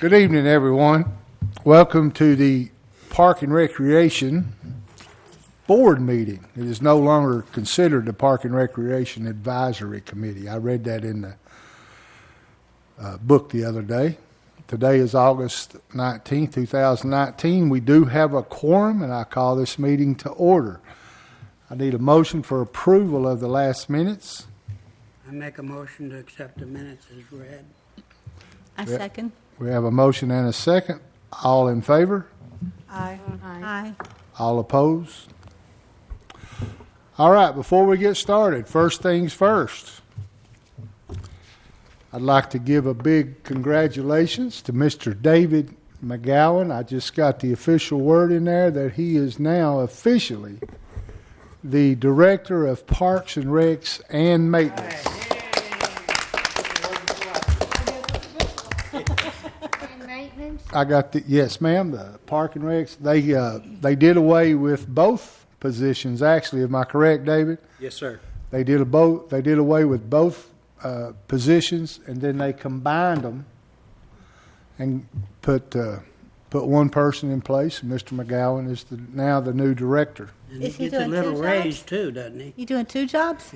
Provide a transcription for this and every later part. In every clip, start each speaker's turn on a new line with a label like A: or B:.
A: Good evening, everyone. Welcome to the Park and Recreation Board meeting. It is no longer considered the Park and Recreation Advisory Committee. I read that in the book the other day. Today is August 19, 2019. We do have a quorum, and I call this meeting to order. I need a motion for approval of the last minutes.
B: I make a motion to accept the minutes as read.
C: I second.
A: We have a motion and a second. All in favor?
C: Aye. Aye.
A: All opposed? All right, before we get started, first things first. I'd like to give a big congratulations to Mr. David McGowan. I just got the official word in there that he is now officially the Director of Parks and Recs and Maintenance. I got the, yes, ma'am, the Park and Recs. They did away with both positions, actually. Am I correct, David?
D: Yes, sir.
A: They did away with both positions, and then they combined them and put one person in place. Mr. McGowan is now the new director.
B: And
C: Is
B: he
C: he
B: gets a
C: doing
B: little
C: two
B: raise
C: jobs?
B: too, doesn't he?
C: You doing two jobs?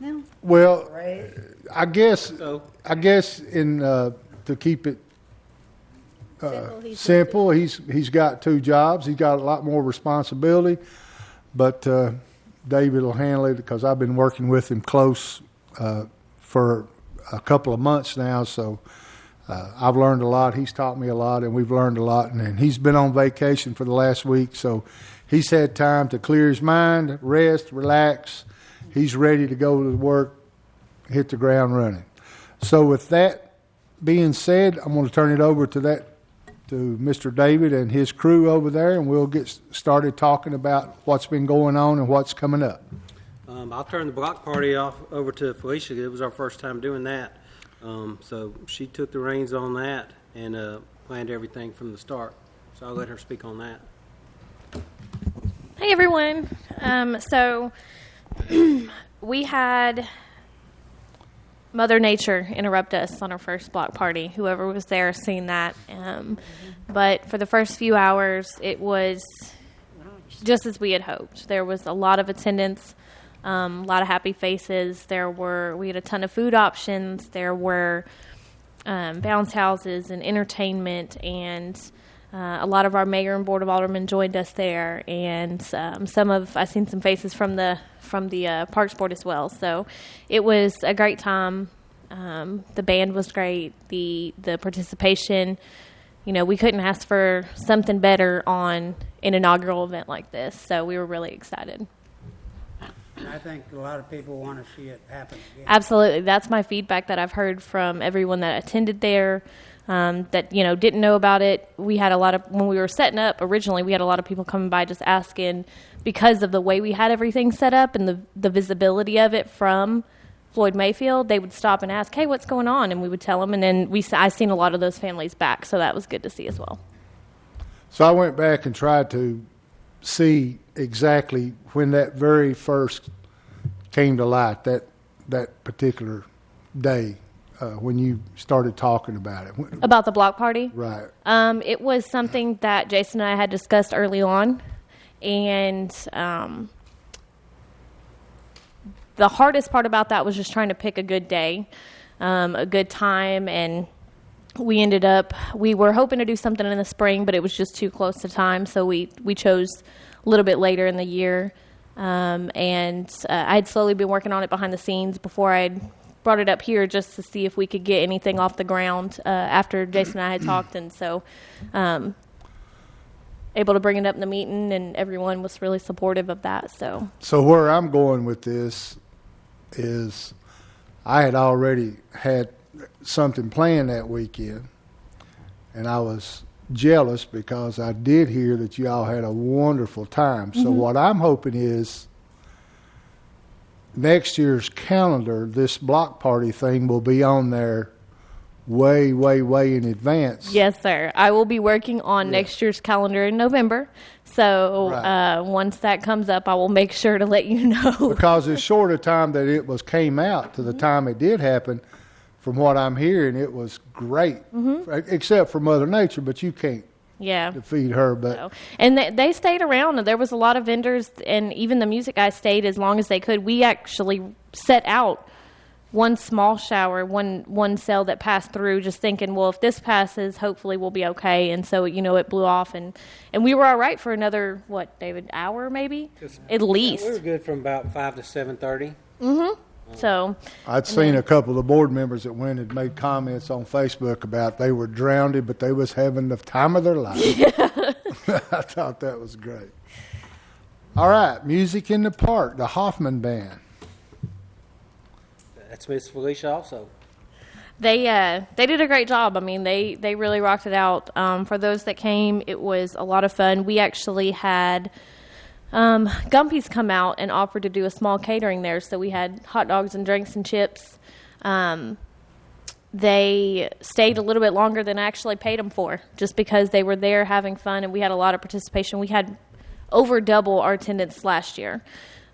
C: No.
A: Well,
B: Raise?
A: I guess
D: So,
A: in to keep it
C: Simple,
A: he's got two jobs. He's got a lot more responsibility, but David will handle it because I've been working with him close for a couple of months now. So I've learned a lot. He's taught me a lot, and we've learned a lot. And he's been on vacation for the last week, so he's had time to clear his mind, rest, relax. He's ready to go to work, hit the ground running. So with that being said, I'm going to turn it over to Mr. David and his crew over there, and we'll get started talking about what's been going on and what's coming up.
D: I'll turn the block party over to Felicia. It was our first time doing that. So she took the reins on that and planned everything from the start. So I'll let her speak on that.
E: Hey, everyone. So we had Mother Nature interrupt us on our first block party. Whoever was there seen that. But for the first few hours, it was just as we had hoped. There was a lot of attendance, a lot of happy faces. We had a ton of food options. There were bounce houses and entertainment, and a lot of our mayor and board of aldermen joined us there, and I've seen some faces from the Parks Board as well. So it was a great time. The band was great. The participation, we couldn't ask for something better on an inaugural event like this. So we were really excited.
B: I think a lot of people want to see it happen again.
E: Absolutely. That's my feedback that I've heard from everyone that attended there. That didn't know about it. We had when we were setting up originally, we had a lot of people coming by just asking, because of the way we had everything set up and the visibility of it from Floyd Mayfield, they would stop and ask, hey, what's going on? And we would tell them, and then I seen a lot of those families back, so that was good to see as well.
A: So I went back and tried to see exactly when that very first came to light, that particular day. When you started talking about it.
E: About the block party?
A: Right.
E: It was something that Jason and I had discussed early on, and the hardest part about that was just trying to pick a good day, a good time, and we were hoping to do something in the spring, but it was just too close to time, so we chose a little bit later in the year, and I had slowly been working on it behind the scenes before I'd brought it up here just to see if we could get anything off the ground after Jason and I had talked, and so able to bring it up in the meeting, and everyone was really supportive of that. So
A: where I'm going with this is I had already had something planned that weekend, and I was jealous because I did hear that you all had a wonderful time. So what I'm hoping is next year's calendar, this block party thing will be on there way, way, way in advance.
E: Yes, sir. I will be working on next year's calendar in November. So once that comes up, I will make sure to let you know.
A: Because as short a time that it came out to the time it did happen, from what I'm hearing, it was great, except for Mother Nature, but you can't
E: Yeah.
A: defeat her. But
E: So, and they stayed around, and there was a lot of vendors, and even the music guys stayed as long as they could. We actually set out one small shower, one cell that passed through, just thinking, well, if this passes, hopefully we'll be okay. And so, it blew off, and we were all right for another, what, David, hour maybe? At least.
D: We were good from about 5 to 7:30.
E: So,
A: I'd seen a couple of the board members that went and made comments on Facebook about they were drowned, but they was having the time of their life. I thought that was great. All right, music in the park, the Hoffman Band.
D: That's Miss Felicia also.
E: they did a great job. I mean, they really rocked it out. For those that came, it was a lot of fun. We actually had Gumpy's come out and offered to do a small catering there. So we had hot dogs and drinks and chips. They stayed a little bit longer than I actually paid them for, just because they were there having fun, and we had a lot of participation. We had over double our attendance last year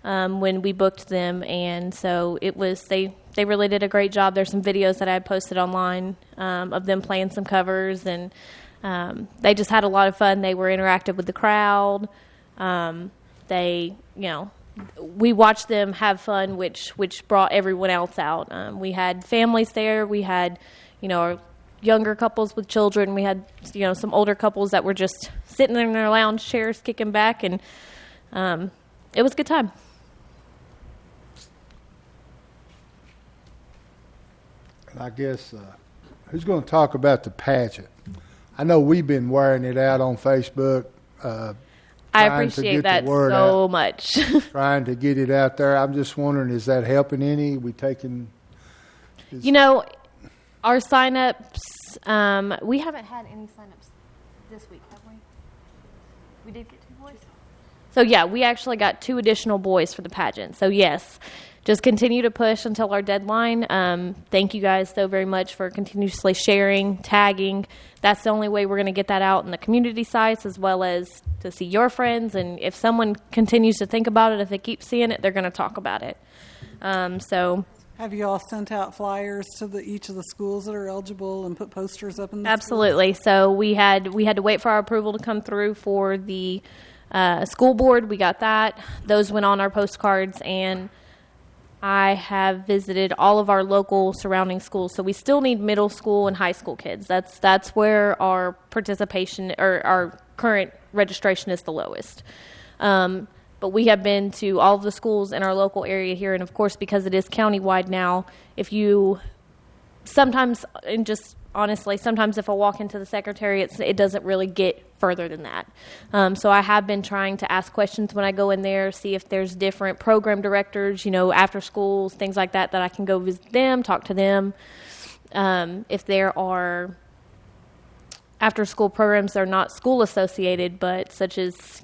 E: when we booked them, and so it was they really did a great job. There's some videos that I had posted online of them playing some covers, and they just had a lot of fun. They were interactive with the crowd. We watched them have fun, which brought everyone else out. We had families there. We had, our younger couples with children. We had, some older couples that were just sitting in their lounge chairs, kicking back, and it was a good time.
A: And I guess who's going to talk about the pageant? I know we've been wearing it out on Facebook.
E: I
A: trying to
E: appreciate
A: get
E: that
A: the word
E: so
A: out,
E: much.
A: trying to get it out there. I'm just wondering, is that helping any? We taking?
E: Our sign-ups, we haven't had any sign-ups this week, have we? We did get 2 boys? So, yeah, we actually got 2 additional boys for the pageant. So, yes, just continue to push until our deadline. Thank you guys so very much for continuously sharing, tagging. That's the only way we're going to get that out in the community sites, as well as to see your friends. And if someone continues to think about it, if they keep seeing it, they're going to talk about it.
F: Have you all sent out flyers to each of the schools that are eligible and put posters up in the
E: Absolutely. So we had to wait for our approval to come through for the school board. We got that. Those went on our postcards, and I have visited all of our local surrounding schools. So we still need middle school and high school kids. That's where our participation or our current registration is the lowest. But we have been to all of the schools in our local area here, and of course, because it is countywide now, sometimes if I walk into the secretariat, it doesn't really get further than that. So I have been trying to ask questions when I go in there, see if there's different program directors, after schools, things like that I can go visit them, talk to them. If there are after-school programs that are not school-associated, but such as,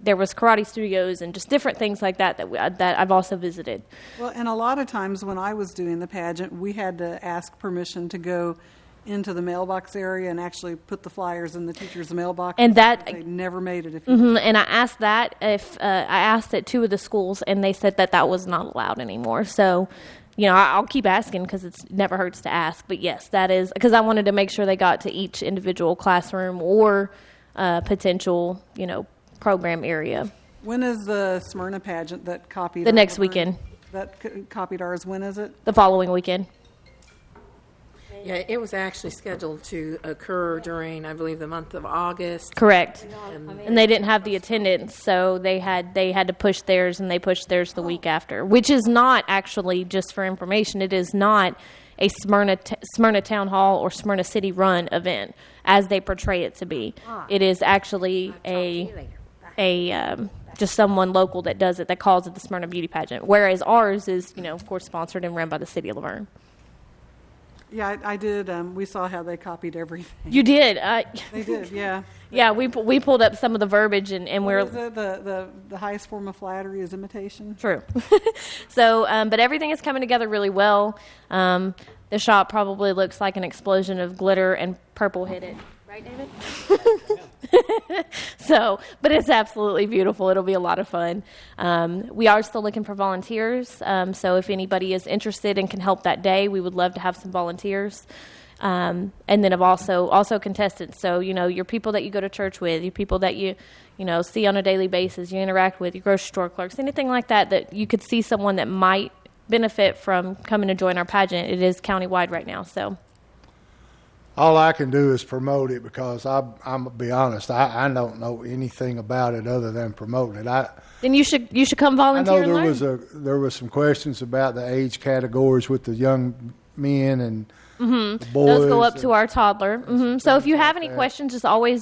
E: there was karate studios and just different things like that I've also visited.
F: Well, and a lot of times when I was doing the pageant, we had to ask permission to go into the mailbox area and actually put the flyers in the teacher's mailbox.
E: And that
F: they never made it.
E: And I asked that I asked at 2 of the schools, and they said that was not allowed anymore. So, I'll keep asking because it never hurts to ask. But yes, that is because I wanted to make sure they got to each individual classroom or potential, program area.
F: When is the Smyrna pageant that copied?
E: The next weekend.
F: That copied ours. When is it?
E: The following weekend.
G: Yeah, it was actually scheduled to occur during, I believe, the month of August.
E: Correct. And they didn't have the attendance, so they had to push theirs, and they pushed theirs the week after, which is not actually, just for information, it is not a Smyrna Town Hall or Smyrna City run event as they portray it to be. It is actually just someone local that does it, that calls it the Smyrna Beauty Pageant, whereas ours is, of course, sponsored and run by the city of Laverne.
F: Yeah, I did. We saw how they copied everything.
E: You did.
F: They did, yeah.
E: Yeah, we pulled up some of the verbiage, and we're
F: the highest form of flattery is imitation.
E: True. So, but everything is coming together really well. The shop probably looks like an explosion of glitter and purple hit it. Right, David? So, but it's absolutely beautiful. It'll be a lot of fun. We are still looking for volunteers. So if anybody is interested and can help that day, we would love to have some volunteers. And then of also contestants. So, your people that you go to church with, your people that you see on a daily basis, you interact with, your grocery store clerks, anything like that you could see someone that might benefit from coming to join our pageant. It is countywide right now, so.
A: All I can do is promote it because I'm gonna be honest. I don't know anything about it other than promoting it.
E: Then you should come
A: I
E: volunteer
A: know
E: and learn.
A: there was some questions about the age categories with the young men and the boys.
E: Those go up to our toddler. So if you have
A: like
E: any
A: that.
E: questions,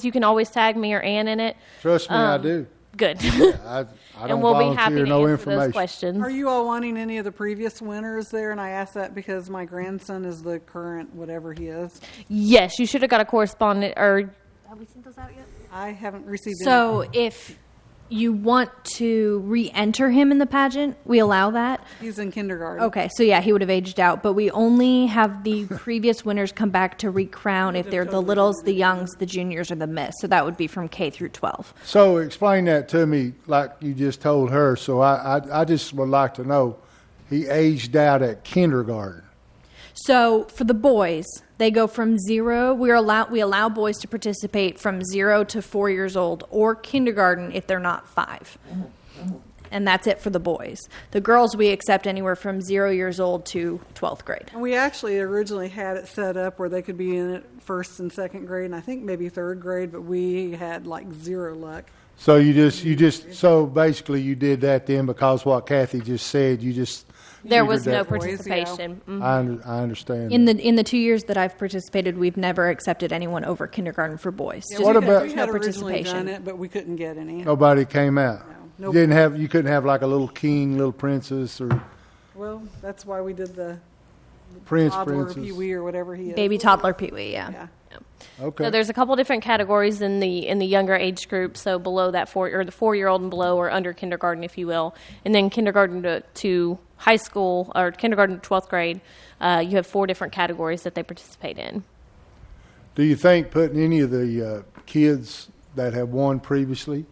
E: you can always tag me or Ann in it.
A: Trust me, I do.
E: Good.
A: I don't
E: And we'll be happy
A: volunteer
E: to
A: no
E: answer those
A: information.
E: questions.
F: Are you all wanting any of the previous winners there? And I ask that because my grandson is the current whatever he is.
E: Yes, you should have got a correspondent, or have we sent those out yet?
F: I haven't received any.
H: So if you want to re-enter him in the pageant, we allow that.
F: He's in kindergarten.
H: Okay, so yeah, he would have aged out, but we only have the previous winners come back to recrown if they're the littles, the youngs, the juniors, or the miss. So that would be from K through 12.
A: So explain that to me like you just told her. So I just would like to know. He aged out at kindergarten.
H: So for the boys, they go from 0. We allow boys to participate from 0 to 4 years old, or kindergarten if they're not 5. And that's it for the boys. The girls we accept anywhere from 0 years old to 12th grade.
F: And we actually originally had it set up where they could be in it first and second grade, and I think maybe third grade, but we had like zero luck.
A: So so basically you did that then because what Kathy just said.
E: There was no
F: Boys,
E: participation.
A: I understand.
H: In the 2 years that I've participated, we've never accepted anyone over kindergarten for boys.
F: Yeah,
H: Just
A: What
F: we
H: because
A: about-
H: there's
F: we had
H: no
F: originally
H: participation?
F: done it, but we couldn't get any.
A: Nobody came out.
F: No.
A: You couldn't have like a little king, little princess, or
F: Well, that's why we did the
A: prince,
F: toddler
A: princess.
F: Pee-wee or whatever he is.
H: Baby toddler Pee-wee, yeah.
F: Yeah.
A: Okay.
E: So there's a couple different categories in the younger age group. So below that the 4-year-old and below, or under kindergarten, if you will, and then kindergarten to high school, or kindergarten to 12th grade. You have 4 different categories that they participate in.
A: Do you think putting any of the kids that have won previously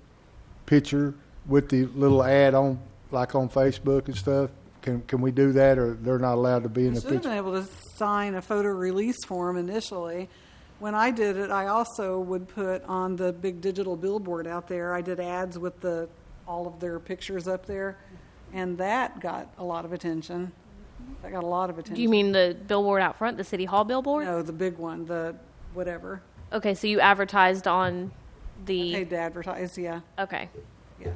A: picture with the little ad on, like on Facebook and stuff, can we do that, or they're not allowed to be in
F: We
A: the
F: should have
A: picture?
F: been able to sign a photo release form initially. When I did it, I also would put on the big digital billboard out there. I did ads with all of their pictures up there, and that got a lot of attention. That got a lot of attention.
E: Do you mean the billboard out front, the city hall billboard?
F: No, the big one, the whatever.
E: Okay, so you advertised on the.
F: Paid to advertise, yeah.
E: Okay.
F: Yeah.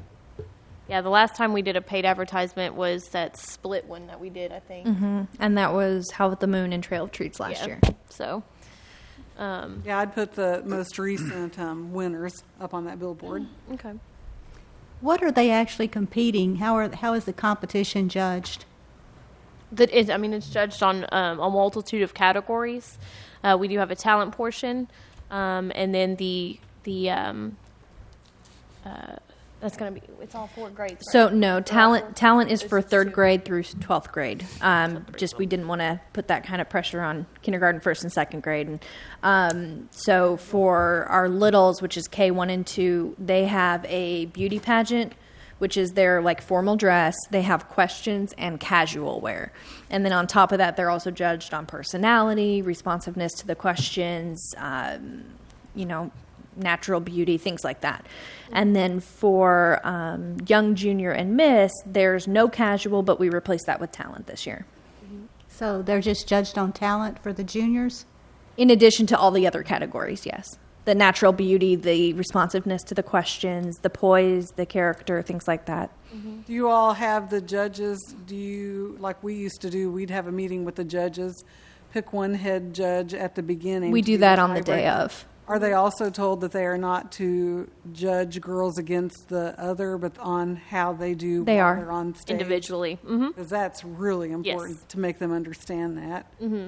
E: Yeah, the last time we did a paid advertisement was that split one that we did, I think.
H: And that was Howl at the Moon and Trail of Treats last year.
E: So.
F: Yeah, I'd put the most recent winners up on that billboard.
E: Okay.
C: What are they actually competing? How is the competition judged?
E: It's judged on a multitude of categories. We do have a talent portion, and then that's going to be, it's all 4 grades. Right?
H: So no, talent is for 3rd grade through 12th grade. Just we didn't want to put that kind of pressure on kindergarten, 1st and 2nd grade. And so for our littles, which is K1 and 2, they have a beauty pageant, which is their like formal dress. They have questions and casual wear. And then on top of that, they're also judged on personality, responsiveness to the questions, natural beauty, things like that. And then for young junior and miss, there's no casual, but we replaced that with talent this year.
C: So they're just judged on talent for the juniors?
H: In addition to all the other categories, yes. The natural beauty, the responsiveness to the questions, the poise, the character, things like that.
F: Do you all have the judges? Like we used to do, we'd have a meeting with the judges, pick one head judge at the beginning.
H: We
F: to
H: do
F: be
H: that
F: the
H: on the day
F: tiebreaker.
H: of.
F: Are they also told that they are not to judge girls against the other, but on how they do
H: They
F: while
H: are.
F: they're on stage?
E: Individually.
F: Because that's really important
E: Yes.
F: to make them understand that.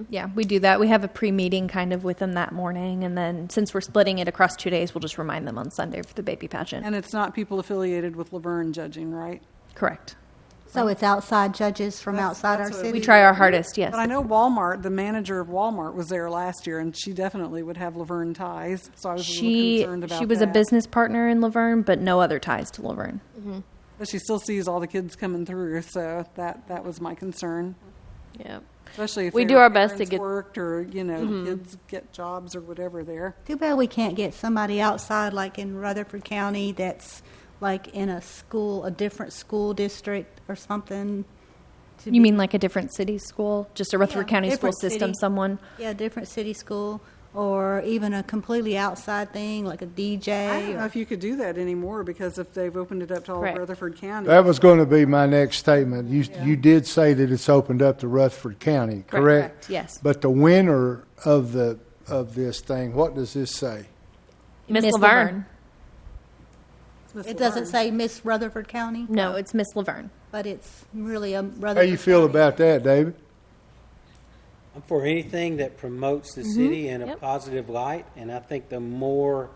H: Yeah, we do that. We have a pre-meeting kind of with them that morning, and then since we're splitting it across 2 days, we'll just remind them on Sunday for the baby pageant.
F: And it's not people affiliated with Laverne judging, right?
H: Correct.
C: So it's outside judges from outside our
F: that's what
C: city?
H: We try our hardest, yes.
F: But I know Walmart, the manager of Walmart was there last year, and she definitely would have Laverne ties, so I was a little concerned about that.
H: She was a business partner in Laverne, but no other ties to Laverne.
F: But she still sees all the kids coming through, so that was my concern.
E: Yeah.
F: Especially if
E: We
F: their
E: do our best to
F: parents
E: get-
F: worked or, kids get jobs or whatever there.
C: Too bad we can't get somebody outside, like in Rutherford County, that's like in a different school district or something. to
H: You
C: be-
H: mean like a different city school, just a Rutherford
C: Yeah,
H: County school
C: different
H: system,
C: city.
H: someone?
C: Yeah, different city school, or even a completely outside thing, like a DJ.
F: I don't know
C: or-
F: if you could do that anymore because if they've opened it up to all of
E: Correct.
F: Rutherford County.
A: That was going to be my next statement. You did say that it's opened up to Rutherford County, correct?
H: Yes.
A: But the winner of this thing, what does this say?
E: Miss Laverne.
F: Miss
C: It doesn't
F: Laverne.
C: say Miss Rutherford County,
H: No, it's Miss Laverne.
C: but it's really a
A: How
C: Rutherford
A: you feel
C: County.
A: about that, David?
D: I'm for anything that promotes the city in a
E: Yep.
D: positive light, and I think the more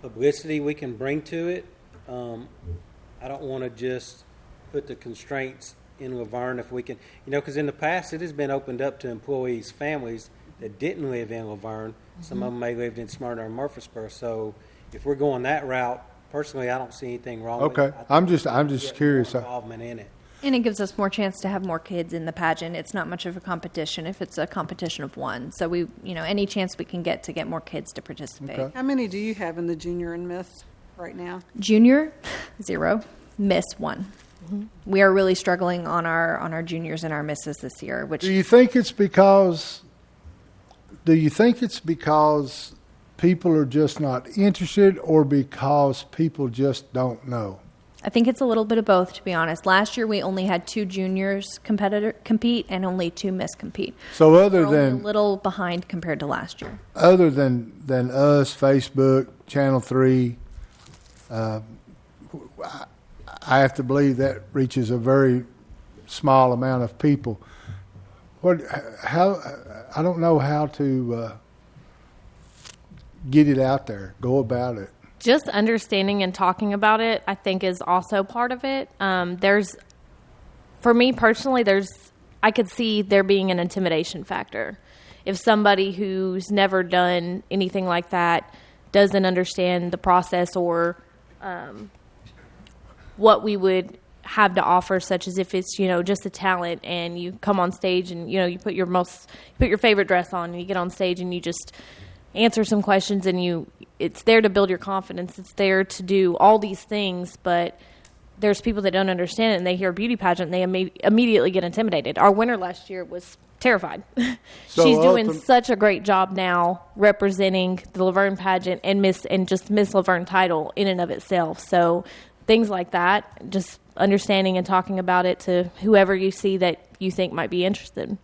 D: publicity we can bring to it, I don't want to just put the constraints in Laverne if we can, because in the past it has been opened up to employees' families that didn't live in Laverne. Some of them may lived in Smyrna or Murfreesboro. So if we're going that route, personally, I don't see anything wrong with
A: Okay.
D: it. I think
A: I'm
D: we
A: just
D: get more
A: curious.
D: involvement in it.
H: And it gives us more chance to have more kids in the pageant. It's not much of a competition if it's a competition of one. So we, any chance we can get to get more kids to participate.
A: Okay.
F: How many do you have in the junior and miss right now?
H: Junior, 0. Miss, 1. We are really struggling on our juniors and our misses this year, which
A: Do you think it's because people are just not interested, or because people just don't know?
H: I think it's a little bit of both, to be honest. Last year we only had 2 juniors compete and only 2 miss compete.
A: So other
H: We're only a
A: than
H: little behind compared to last year.
A: than us, Facebook, Channel 3, I have to believe that reaches a very small amount of people. I don't know how to get it out there, go about it.
E: Just understanding and talking about it, I think, is also part of it. For me personally, I could see there being an intimidation factor. If somebody who's never done anything like that doesn't understand the process or what we would have to offer, such as if it's just a talent and you come on stage and you put your favorite dress on and you get on stage and you just answer some questions and it's there to build your confidence. It's there to do all these things, but there's people that don't understand it and they hear beauty pageant and they immediately get intimidated. Our winner last year was terrified.
A: So
E: She's doing
A: ultim-
E: such a great job now representing the Laverne pageant and just Miss Laverne title in and of itself. So things like that, just understanding and talking about it to whoever you see that you think might be interested.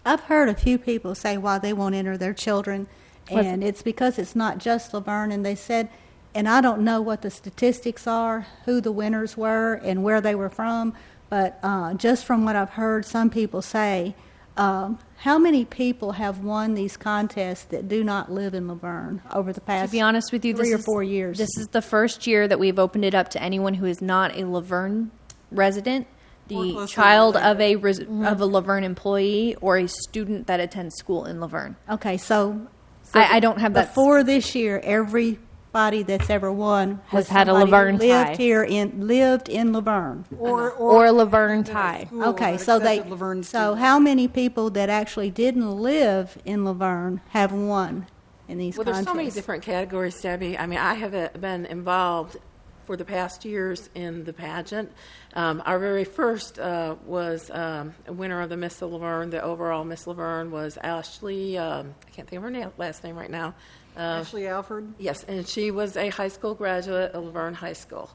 C: I've heard a few people say why they won't enter their children, and it's because it's not just Laverne. And they said, and I don't know what the statistics are, who the winners were and where they were from, but just from what I've heard some people say, how many people have won these contests that do not live in Laverne over the past
H: To be honest with you,
C: 3 or 4 years?
H: This is the first year that we've opened it up to anyone who is not a Laverne resident,
F: Or
H: the
F: closely
H: child of
F: related.
H: of a Laverne employee, or a student that attends school in Laverne.
C: Okay, so
H: I don't have that.
C: before this year, everybody that's ever won
E: Has had a
C: somebody who
E: Laverne tie.
C: lived in Laverne.
E: Or a Laverne tie.
F: School
C: Okay,
F: that
C: so
F: accepted Laverne
C: so
F: students.
C: how many people that actually didn't live in Laverne have won in these
G: Well,
C: contests?
G: there's so many different categories, Debbie. I mean, I have been involved for the past years in the pageant. Our very first was a winner of the Miss Laverne. The overall Miss Laverne was Ashley. I can't think of her last name right now.
F: Ashley Alford.
G: Yes, and she was a high school graduate of Laverne High School.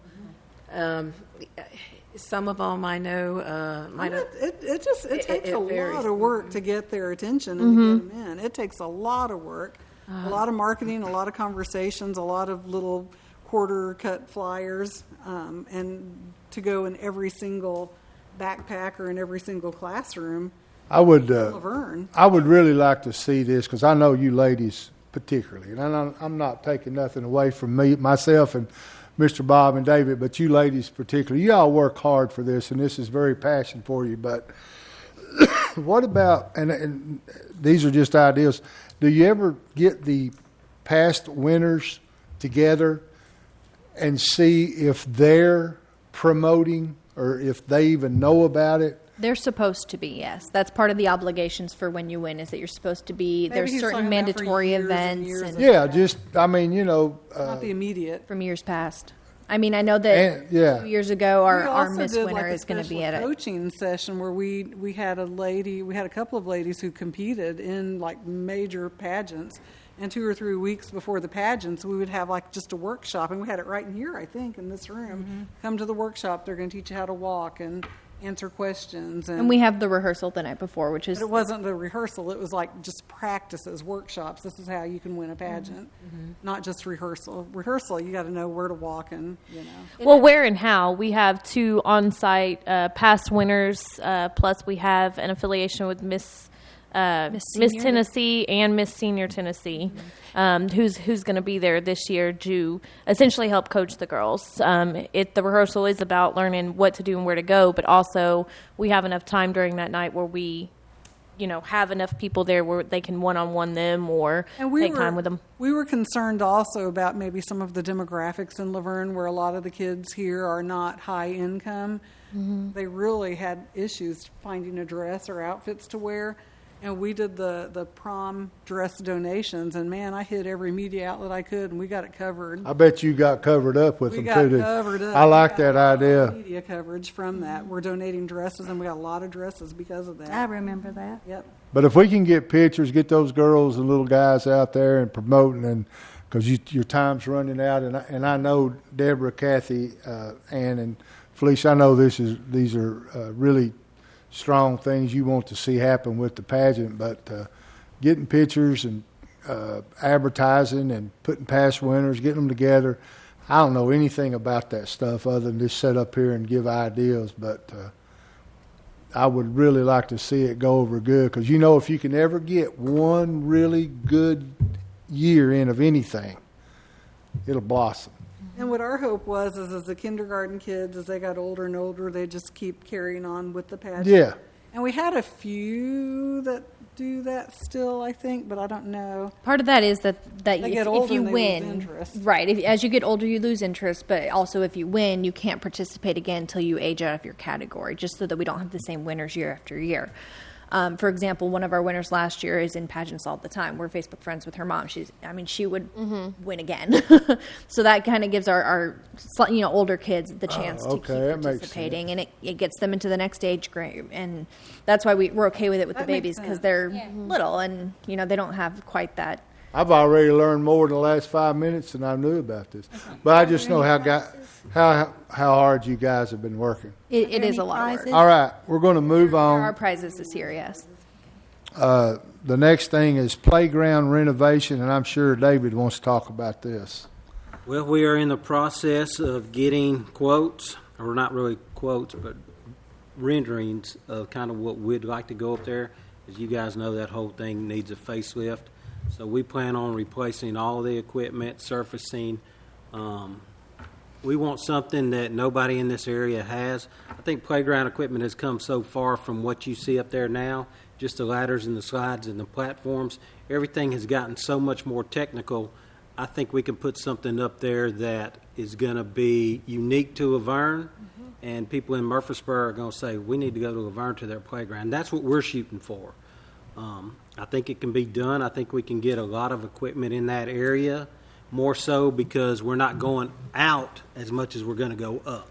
G: Some of them I know might have.
F: It takes
G: it
F: a
G: varies.
F: lot of work to get their attention and to get them in. It takes a lot of work, a lot of marketing, a lot of conversations, a lot of little quarter cut flyers, and to go in every single backpack or in every single classroom.
A: I would
F: Laverne.
A: I would really like to see this, because I know you ladies particularly, and I'm not taking nothing away from myself and Mr. Bob and David, but you ladies particularly, you all work hard for this, and this is very passion for you. But what about, and these are just ideas, do you ever get the past winners together and see if they're promoting or if they even know about it?
H: They're supposed to be, yes. That's part of the obligations for when you win, is that you're supposed to be,
F: Maybe
H: there's
F: he's
H: certain
F: talking about for
H: mandatory
F: years and
H: events
F: years
H: and
F: and-
A: Yeah, just, I mean, you know,
F: Not the immediate.
H: from years past. I mean, I know that
A: And- yeah.
H: 2 years ago,
F: We
H: our
F: also
H: Miss
F: did,
H: winner
F: like, a
H: is going to be
F: special
H: at it.
F: coaching session where we had a couple of ladies who competed in like major pageants, and 2 or 3 weeks before the pageants, we would have like just a workshop, and we had it right in here, I think, in this room.
H: Mm-hmm.
F: Come to the workshop; they're going to teach you how to walk and answer questions.
H: And we have the rehearsal the night before, which is
F: But it wasn't the rehearsal; it was like just practices, workshops. This is how you can win a pageant, not just rehearsal. Rehearsal, you got to know where to walk, and you know.
E: Well, where and how. We have 2 on-site past winners, plus we have an affiliation with Miss
H: Senior?
E: Tennessee and Miss Senior Tennessee, who's going to be there this year to essentially help coach the girls. The rehearsal is about learning what to do and where to go, but also we have enough time during that night where we, have enough people there where they can one-on-one them or take time with them.
F: We were concerned also about maybe some of the demographics in Laverne, where a lot of the kids here are not high income. They really had issues finding a dress or outfits to wear. And we did the prom dress donations, and man, I hit every media outlet I could, and we got it covered.
A: I bet you got covered up with
F: We
A: them
F: got
A: too.
F: covered up.
A: I like
F: We got
A: that
F: a lot of
A: idea.
F: Media coverage from that. We're donating dresses, and we got a lot of dresses because of
C: I
F: that.
C: remember that.
F: Yep.
A: But if we can get pictures, get those girls and little guys out there and promoting, and because your time's running out, and I know Deborah, Kathy, Ann, and Felicia, I know these are really strong things you want to see happen with the pageant, but getting pictures and advertising and putting past winners, getting them together. I don't know anything about that stuff other than just sit up here and give ideas, but I would really like to see it go over good, because if you can ever get one really good year in of anything, it'll blossom.
F: And what our hope was is as the kindergarten kids, as they got older and older, they just keep carrying on with the pageant.
A: Yeah.
F: And we had a few that do that still, I think, but I don't know.
H: part of that is that
F: They get
H: if
F: older
H: you
F: and they lose
H: win,
F: interest.
H: right? As you get older, you lose interest, but also if you win, you can't participate again until you age out of your category, just so that we don't have the same winners year after year. For example, one of our winners last year is in pageants all the time. We're Facebook friends with her mom. She would win again. So that kind of gives our older kids the chance to
A: okay,
H: keep
A: that makes
H: participating, and it gets them into the next age grade. And that's why we're okay with it with
F: That
H: the
F: makes
H: babies, because
F: sense.
H: they're little and they don't have quite that.
A: I've already learned more in the last 5 minutes than I knew about this. But I just know how hard you guys have been working.
H: It
C: there
H: is a
C: any
H: lot of work.
C: prizes?
A: All right, we're going to move
H: There are
A: on.
H: prizes this year, yes.
A: The next thing is playground renovation, and I'm sure David wants to talk about this.
D: Well, we are in the process of getting quotes, or not really quotes, but renderings of kind of what we'd like to go up there. As you guys know, that whole thing needs a facelift. So we plan on replacing all the equipment, surfacing. We want something that nobody in this area has. I think playground equipment has come so far from what you see up there now, just the ladders and the slides and the platforms. Everything has gotten so much more technical. I think we can put something up there that is going to be unique to Laverne, and people in Murfreesboro are going to say, we need to go to Laverne to their playground. That's what we're shooting for. I think it can be done. I think we can get a lot of equipment in that area, more so because we're not going out as much as we're going to go up.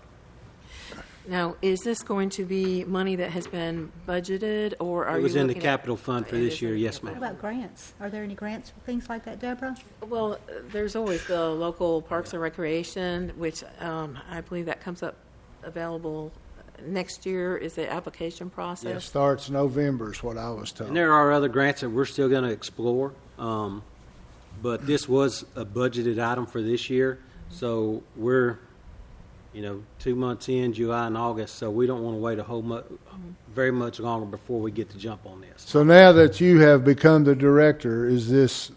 G: Now, is this going to be money that has been budgeted, or are
D: It was
G: you
D: in the
G: looking at-
D: capital fund for
G: It
D: this
G: is
D: year,
G: in the
D: yes,
C: What
D: ma'am.
C: about grants? Are there any grants for things like that, Deborah?
G: Well, there's always the local Parks and Recreation, which I believe that comes up available next year. Is the application
A: It
G: process?
A: starts November is what I was told.
D: And there are other grants that we're still going to explore, but this was a budgeted item for this year, so we're 2 months in, July and August, so we don't want to wait very much longer before we get to jump on this.
A: So now that you have become the director, is this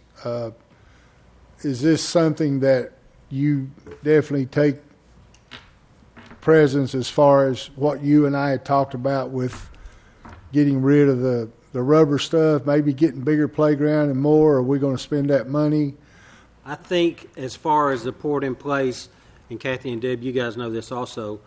A: something that you definitely take presence as far as what you and I had talked about with getting rid of the rubber stuff, maybe getting bigger playground and more? Are we going to spend that money?
D: I think as far as the port in place, and Kathy and Deb, you guys know this also,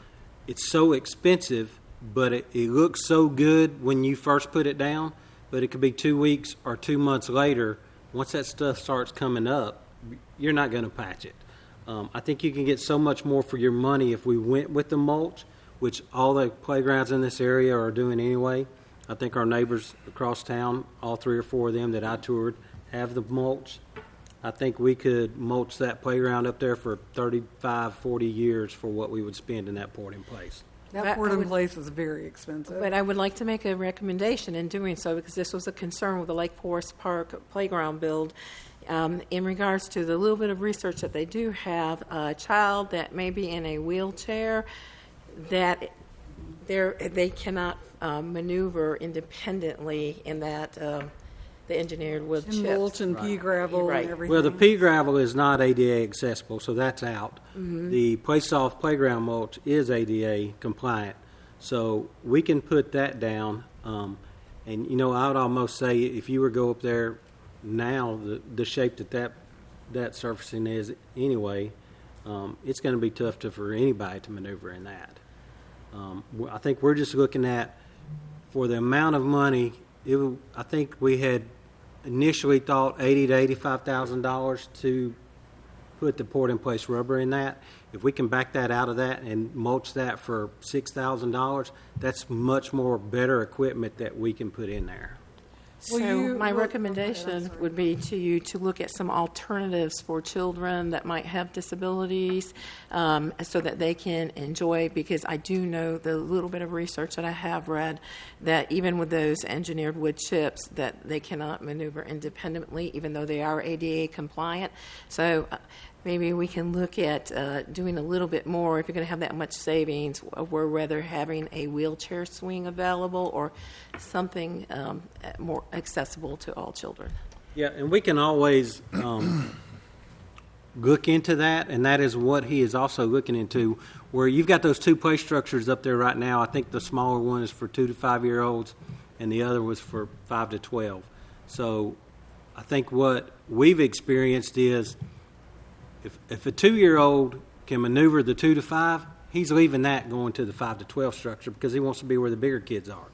D: it's so expensive, but it looks so good when you first put it down, but it could be 2 weeks or 2 months later, once that stuff starts coming up, you're not going to patch it. I think you can get so much more for your money if we went with the mulch, which all the playgrounds in this area are doing anyway. I think our neighbors across town, all 3 or 4 of them that I toured, have the mulch. I think we could mulch that playground up there for 35, 40 years for what we would spend in that port in place.
F: That port in place is very expensive.
G: But I would like to make a recommendation in doing so, because this was a concern with the Lake Forest Park playground build. In regards to the little bit of research that they do have, a child that may be in a wheelchair, that they cannot maneuver independently in that the engineered wood
F: And
G: chips.
F: mulch and pea gravel
G: Right.
F: and everything.
D: Well, the pea gravel is not ADA accessible, so that's out. The place-off playground mulch is ADA compliant, so we can put that down. And, I would almost say if you were to go up there now, the shape that surfacing is anyway, it's going to be tough for anybody to maneuver in that. I think we're just looking at, for the amount of money, I think we had initially thought $80,000 to $85,000 to put the port in place rubber in that. If we can back that out of that and mulch that for $6,000, that's much more better equipment that we can put in there.
F: Well,
G: So my
F: well,
G: recommendation
F: okay, I'm sorry.
G: would be to you to look at some alternatives for children that might have disabilities, so that they can enjoy, because I do know the little bit of research that I have read that even with those engineered wood chips that they cannot maneuver independently, even though they are ADA compliant. So maybe we can look at doing a little bit more if you're going to have that much savings, or whether having a wheelchair swing available or something more accessible to all children.
D: Yeah, and we can always look into that, and that is what he is also looking into, where you've got those 2 play structures up there right now. I think the smaller one is for 2 to 5 year olds, and the other was for 5 to 12. So I think what we've experienced is if a 2-year-old can maneuver the 2 to 5, he's leaving that going to the 5 to 12 structure because he wants to be where the bigger kids are.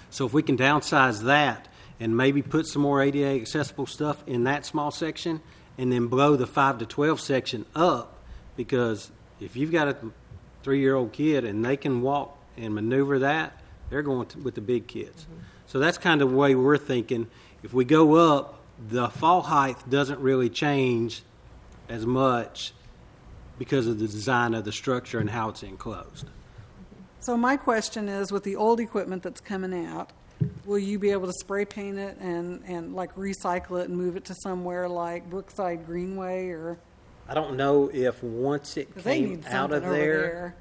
D: So if we can downsize that and maybe put some more ADA accessible stuff in that small section and then blow the 5 to 12 section up, because if you've got a 3-year-old kid and they can walk and maneuver that, they're going with the big kids. So that's kind of the way we're thinking. If we go up, the fall height doesn't really change as much because of the design of the structure and how it's enclosed.
F: So my question is, with the old equipment that's coming out, will you be able to spray paint it and like recycle it and move it to somewhere like Brookside Greenway, or?
D: I don't know if once it
F: 'Cause they
D: came
F: need
D: out of
F: something over
D: there,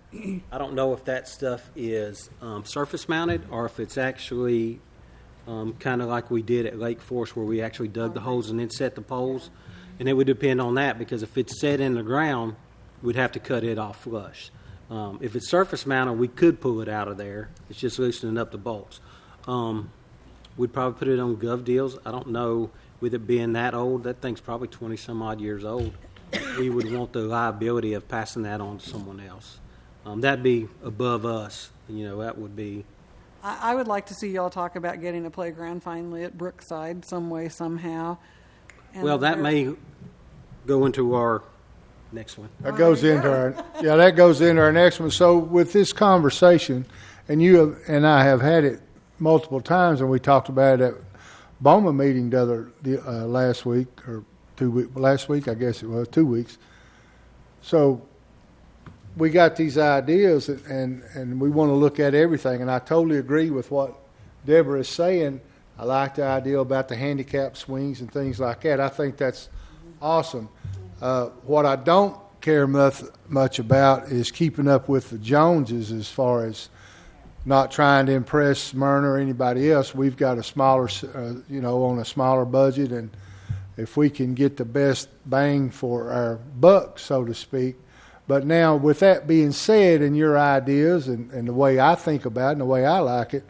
D: I don't know if that stuff is surface mounted or if it's actually kind of like we did at Lake Forest, where we actually dug the holes and then set the poles. And it would depend on that, because if it's set in the ground, we'd have to cut it off flush. If it's surface mounted, we could pull it out of there. It's just loosening up the bolts. We'd probably put it on gov deals. I don't know, with it being that old, that thing's probably 20 some odd years old. We would want the liability of passing that on to someone else. That'd be above us. That would be.
F: I would like to see y'all talk about getting a playground finally at Brookside some way, somehow. And
D: Well, that
F: there-
D: may go into our next one.
A: That goes into our next one. So with this conversation, and you and I have had it multiple times, and we talked about it at Bowman meeting last week, or 2 weeks. Last week, I guess it was 2 weeks. So we got these ideas, and we want to look at everything. And I totally agree with what Deborah is saying. I like the idea about the handicap swings and things like that. I think that's awesome. What I don't care much about is keeping up with the Joneses as far as not trying to impress Smyrna or anybody else. We've got a smaller, on a smaller budget, and if we can get the best bang for our buck, so to speak. But now, with that being said, and your ideas and the way I think about it and the way I like it,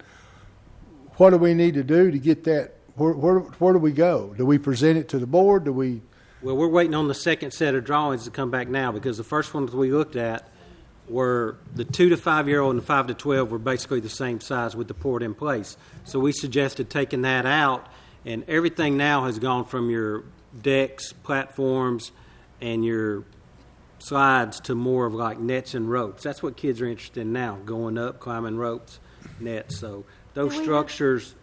A: what do we need to do to get that? Where do we go? Do we present it to the board? Do we?
D: Well, we're waiting on the second set of drawings to come back now, because the first ones we looked at were the 2 to 5 year old and the 5 to 12 were basically the same size with the port in place. So we suggested taking that out, and everything now has gone from your decks, platforms, and your slides to more of like nets and ropes. That's what kids are interested in now, going up, climbing ropes, nets. So those structures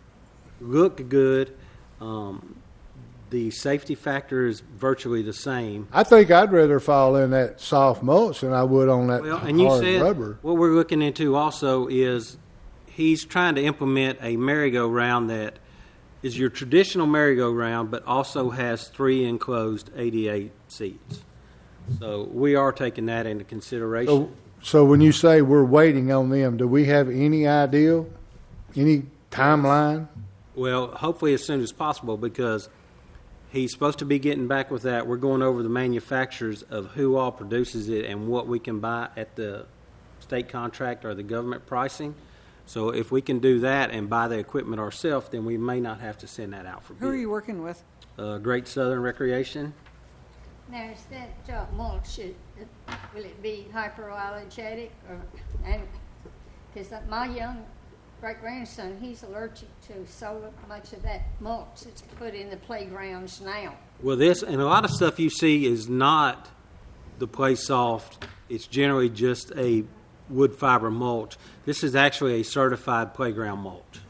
D: look good. The safety factor is virtually the same.
A: I think I'd rather fall in that soft mulch than I would on that
D: Well, and you
A: hard
D: said
A: rubber.
D: what we're looking into also is he's trying to implement a merry-go-round that is your traditional merry-go-round, but also has 3 enclosed ADA seats. So we are taking that into consideration.
A: So when you say we're waiting on them, do we have any idea, any timeline?
D: Well, hopefully as soon as possible, because he's supposed to be getting back with that. We're going over the manufacturers of who all produces it and what we can buy at the state contract or the government pricing. So if we can do that and buy the equipment ourselves, then we may not have to send that out for bid.
F: Who are you working with?
D: Great Southern Recreation.
I: Now, is that mulch, will it be hyperallergenic or, and, because my young great-grandson, he's allergic to so much of that mulch that's put in the playgrounds now.
D: Well, this and a lot of stuff you see is not the Play Soft. It's generally just a wood fiber mulch. This is actually a certified playground mulch.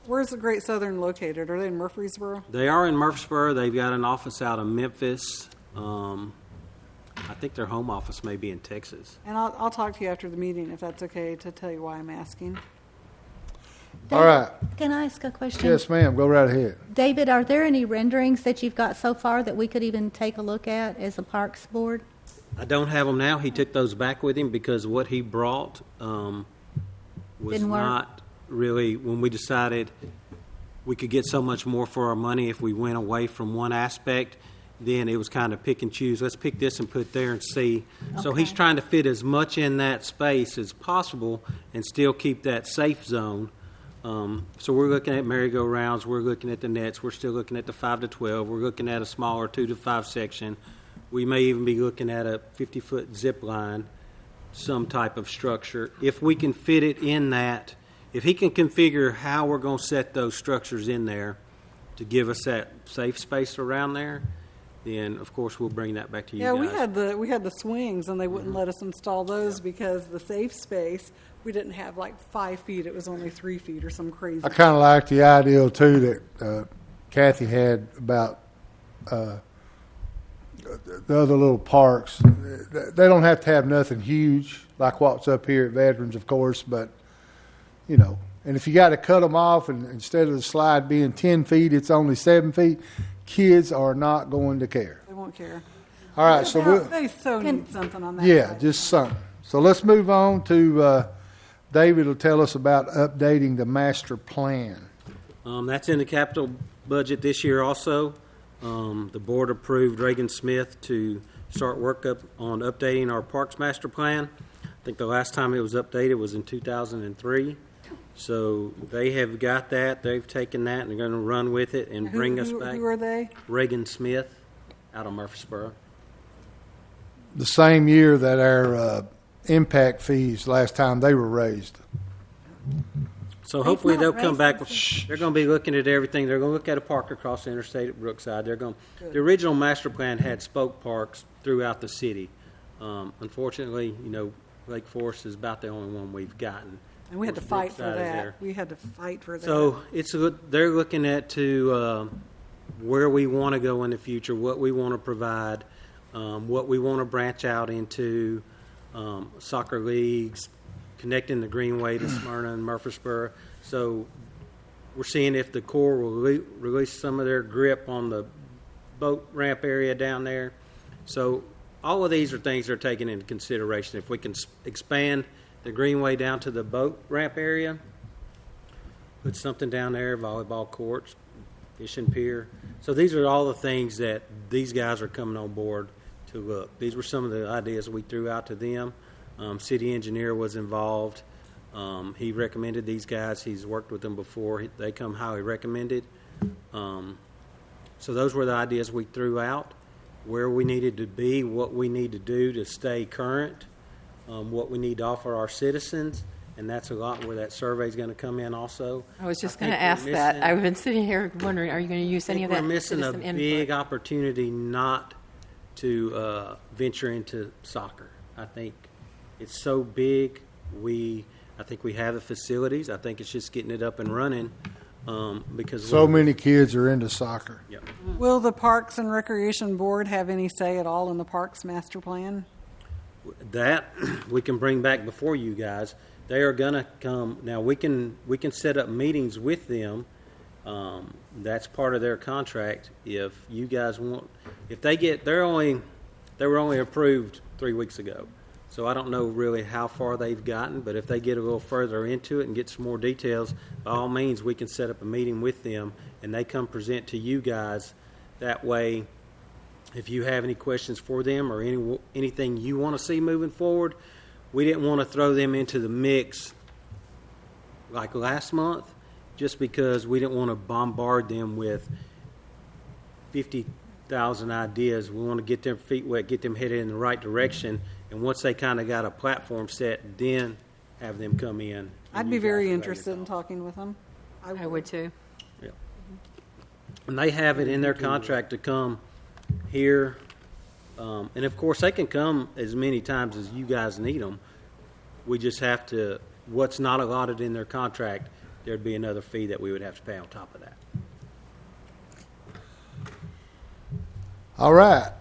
F: Where's the Great Southern located? Are they in Murfreesboro?
D: They are in Murfreesboro. They've got an office out of Memphis. I think their home office may be in Texas.
F: And I'll talk to you after the meeting if that's okay to tell you why I'm asking.
A: All right.
C: Can I ask a question?
A: Yes, ma'am. Go right ahead.
C: David, are there any renderings that you've got so far that we could even take a look at as a Parks Board?
D: I don't have them now. He took those back with him because what he brought was
C: Didn't work.
D: not really, when we decided we could get so much more for our money if we went away from one aspect, then it was kind of pick and choose. Let's pick this and put there and see. So he's
C: Okay.
D: trying to fit as much in that space as possible and still keep that safe zone. So we're looking at merry-go-rounds, we're looking at the nets, we're still looking at the 5 to 12, we're looking at a smaller 2 to 5 section. We may even be looking at a 50-foot zip line, some type of structure. If we can fit it in that, if he can configure how we're going to set those structures in there to give us that safe space around there, then of course we'll bring that back to you
F: Yeah,
D: guys.
F: we had the swings, and they wouldn't let us install those because the safe space, we didn't have like 5 feet. It was only 3 feet or some crazy.
A: I kind of like the idea too that Kathy had about the other little parks. They don't have to have nothing huge like what's up here at Veterans, of course, but you know. And if you got to cut them off, and instead of the slide being 10 feet, it's only 7 feet. Kids are not going to care.
F: They won't care.
A: All right, so
F: They so need something on that.
A: yeah,
F: side.
A: just something. So let's move on to David will tell us about updating the master plan.
D: That's in the capital budget this year also. The board approved Reagan Smith to start work up on updating our Parks Master Plan. I think the last time it was updated was in 2003. So they have got that. They've taken that and they're going to run with it and bring us back.
F: Who are they?
D: Reagan Smith out of Murfreesboro.
A: The same year that our impact fees last time they were raised.
D: So hopefully
C: not
D: they'll come
C: raised
D: back.
C: them
D: They're going to be looking at everything. They're going to look at a park across the interstate at Brookside. They're going. The original master plan had spoke parks throughout the city. Unfortunately, you know, Lake Forest is about the only one we've gotten.
F: And we had to
D: Of course,
F: fight for
D: Brookside is
F: that.
D: there.
F: We had to fight for that.
D: So they're looking at where we want to go in the future, what we want to provide, what we want to branch out into, soccer leagues, connecting the Greenway to Smyrna and Murfreesboro. So we're seeing if the Corps will release some of their grip on the boat ramp area down there. So all of these are things they're taking into consideration. If we can expand the Greenway down to the boat ramp area, put something down there, volleyball courts, fishing pier. So these are all the things that these guys are coming on board to look. These were some of the ideas we threw out to them. City engineer was involved. He recommended these guys. He's worked with them before. They come highly recommended. So those were the ideas we threw out, where we needed to be, what we need to do to stay current, what we need to offer our citizens, and that's a lot where that survey is going to come in also.
G: I was just
D: I
G: going to
D: think we're
G: ask that. I've been sitting here wondering, are you going to use any of that
D: We're missing a
G: citizen input?
D: big opportunity not to venture into soccer. I think it's so big. I think we have the facilities. I think it's just getting it up and running because
A: So many kids are into soccer.
D: Yep.
F: Will the Parks and Recreation Board have any say at all in the Parks Master Plan?
D: That we can bring back before you guys. They are going to come now. We can set up meetings with them. That's part of their contract. If you guys want, if they get, they were only approved 3 weeks ago. So I don't know really how far they've gotten, but if they get a little further into it and get some more details, by all means, we can set up a meeting with them and they come present to you guys. That way, if you have any questions for them or anything you want to see moving forward, we didn't want to throw them into the mix like last month just because we didn't want to bombard them with 50,000 ideas. We want to get their feet wet, get them headed in the right direction. And once they kind of got a platform set, then have them come in.
F: I'd be very interested in talking with them.
G: I would too.
D: Yeah. And they have it in their contract to come here. And, of course, they can come as many times as you guys need them. We just have to, what's not allotted in their contract, there'd be another fee that we would have to pay on top of that.
A: All right.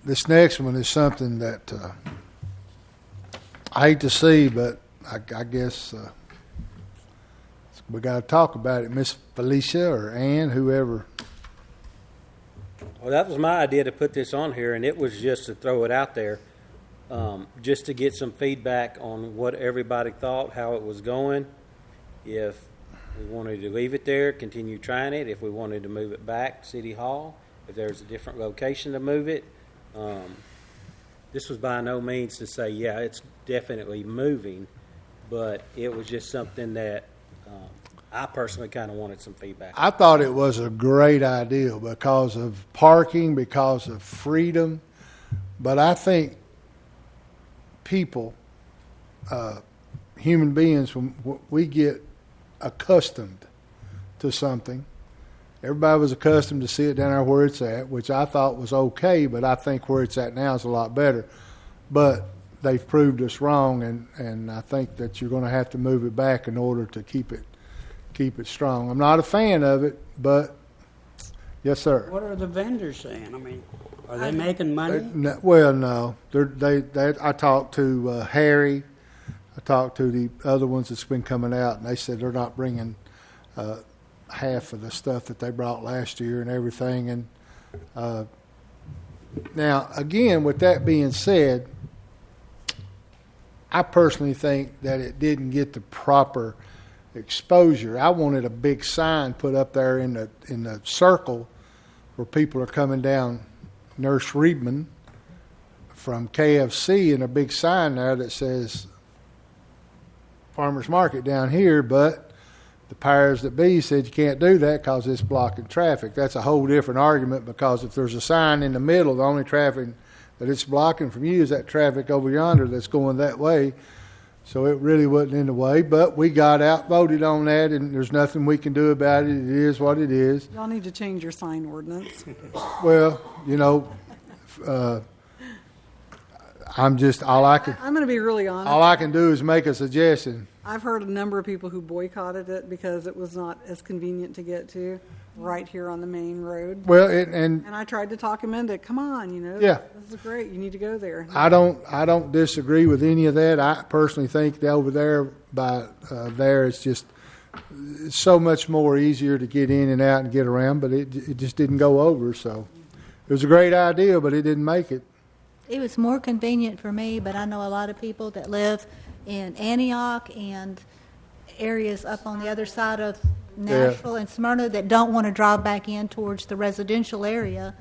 A: This next one is something that I hate to see, but I guess we got to talk about it. Miss Felicia or Ann, whoever.
D: Well, that was my idea to put this on here, and it was just to throw it out there, just to get some feedback on what everybody thought, how it was going. If we wanted to leave it there, continue trying it. If we wanted to move it back to City Hall, if there's a different location to move it. This was by no means to say, yeah, it's definitely moving, but it was just something that I personally kind of wanted some feedback.
A: I thought it was a great idea because of parking, because of freedom. But I think people, human beings, when we get accustomed to something, everybody was accustomed to see it down there where it's at, which I thought was okay, but I think where it's at now is a lot better. But they've proved us wrong, and I think that you're going to have to move it back in order to keep it strong. I'm not a fan of it, but yes, sir.
B: What are the vendors saying? I mean, are they making money?
A: No. I talked to Harry. I talked to the other ones that's been coming out, and they said they're not bringing half of the stuff that they brought last year and everything. And now, again, with that being said, I personally think that it didn't get the proper exposure. I wanted a big sign put up there in the circle where people are coming down Nurse Reedman from KFC, and a big sign there that says Farmers Market down here, but the powers that be said you can't do that because it's blocking traffic. That's a whole different argument, because if there's a sign in the middle, the only traffic that it's blocking from you is that traffic over yonder that's going that way. So it really wasn't in the way, but we got outvoted on that, and there's nothing we can do about it. It is what it is.
F: Y'all need to change your sign ordinance.
A: Well, I'm just
F: I'm going to be really honest.
A: all I can do is make a suggestion.
F: I've heard a number of people who boycotted it because it was not as convenient to get to right here on the main road.
A: Well,
F: And I tried to talk him into, come on,
A: Yeah.
F: this is great. You need to go there.
A: I don't disagree with any of that. I personally think that over there by there it's just so much more easier to get in and out and get around, but it just didn't go over. So it was a great idea, but it didn't make it.
C: It was more convenient for me, but I know a lot of people that live in Antioch and areas up on the other side of Nashville and Smyrna that don't want to drive back in towards the residential area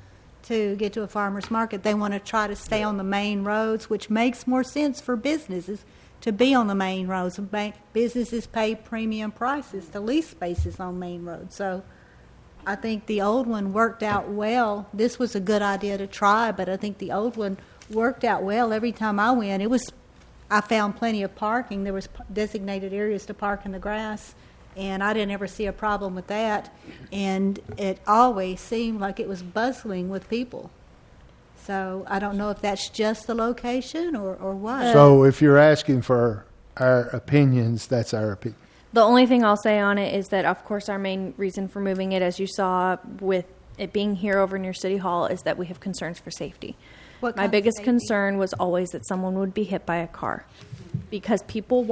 C: to get to a farmer's market. They want to try to stay on the main roads, which makes more sense for businesses to be on the main roads. Businesses pay premium prices to lease spaces on main roads. So I think the old one worked out well. This was a good idea to try, but I think the old one worked out well. Every time I went, I found plenty of parking. There was designated areas to park in the grass, and I didn't ever see a problem with that. And it always seemed like it was bustling with people. So I don't know if that's just the location or what.
A: So if you're asking for our opinions, that's our opinion.
H: The only thing I'll say on it is that, of course, our main reason for moving it, as you saw with it being here over near City Hall, is that we have concerns for safety.
C: What
H: My
C: kind of
H: biggest
C: safety?
H: concern was always that someone would be hit by a car. Because people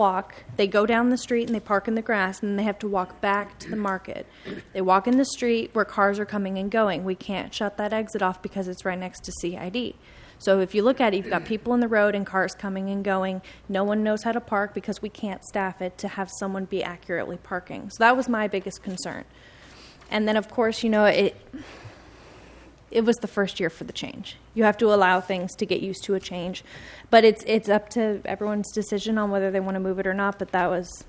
H: they go down the street and they park in the grass, and then they have to walk back to the market. They walk in the street where cars are coming and going. We can't shut that exit off because it's right next to CID. So if you look at it, you've got people in the road and cars coming and going. No one knows how to park because we can't staff it to have someone be accurately parking. So that was my biggest concern. And then, of course, it was the first year for the change. You have to allow things to get used to a change. But it's up to everyone's decision on whether they want to move it or not. But that was...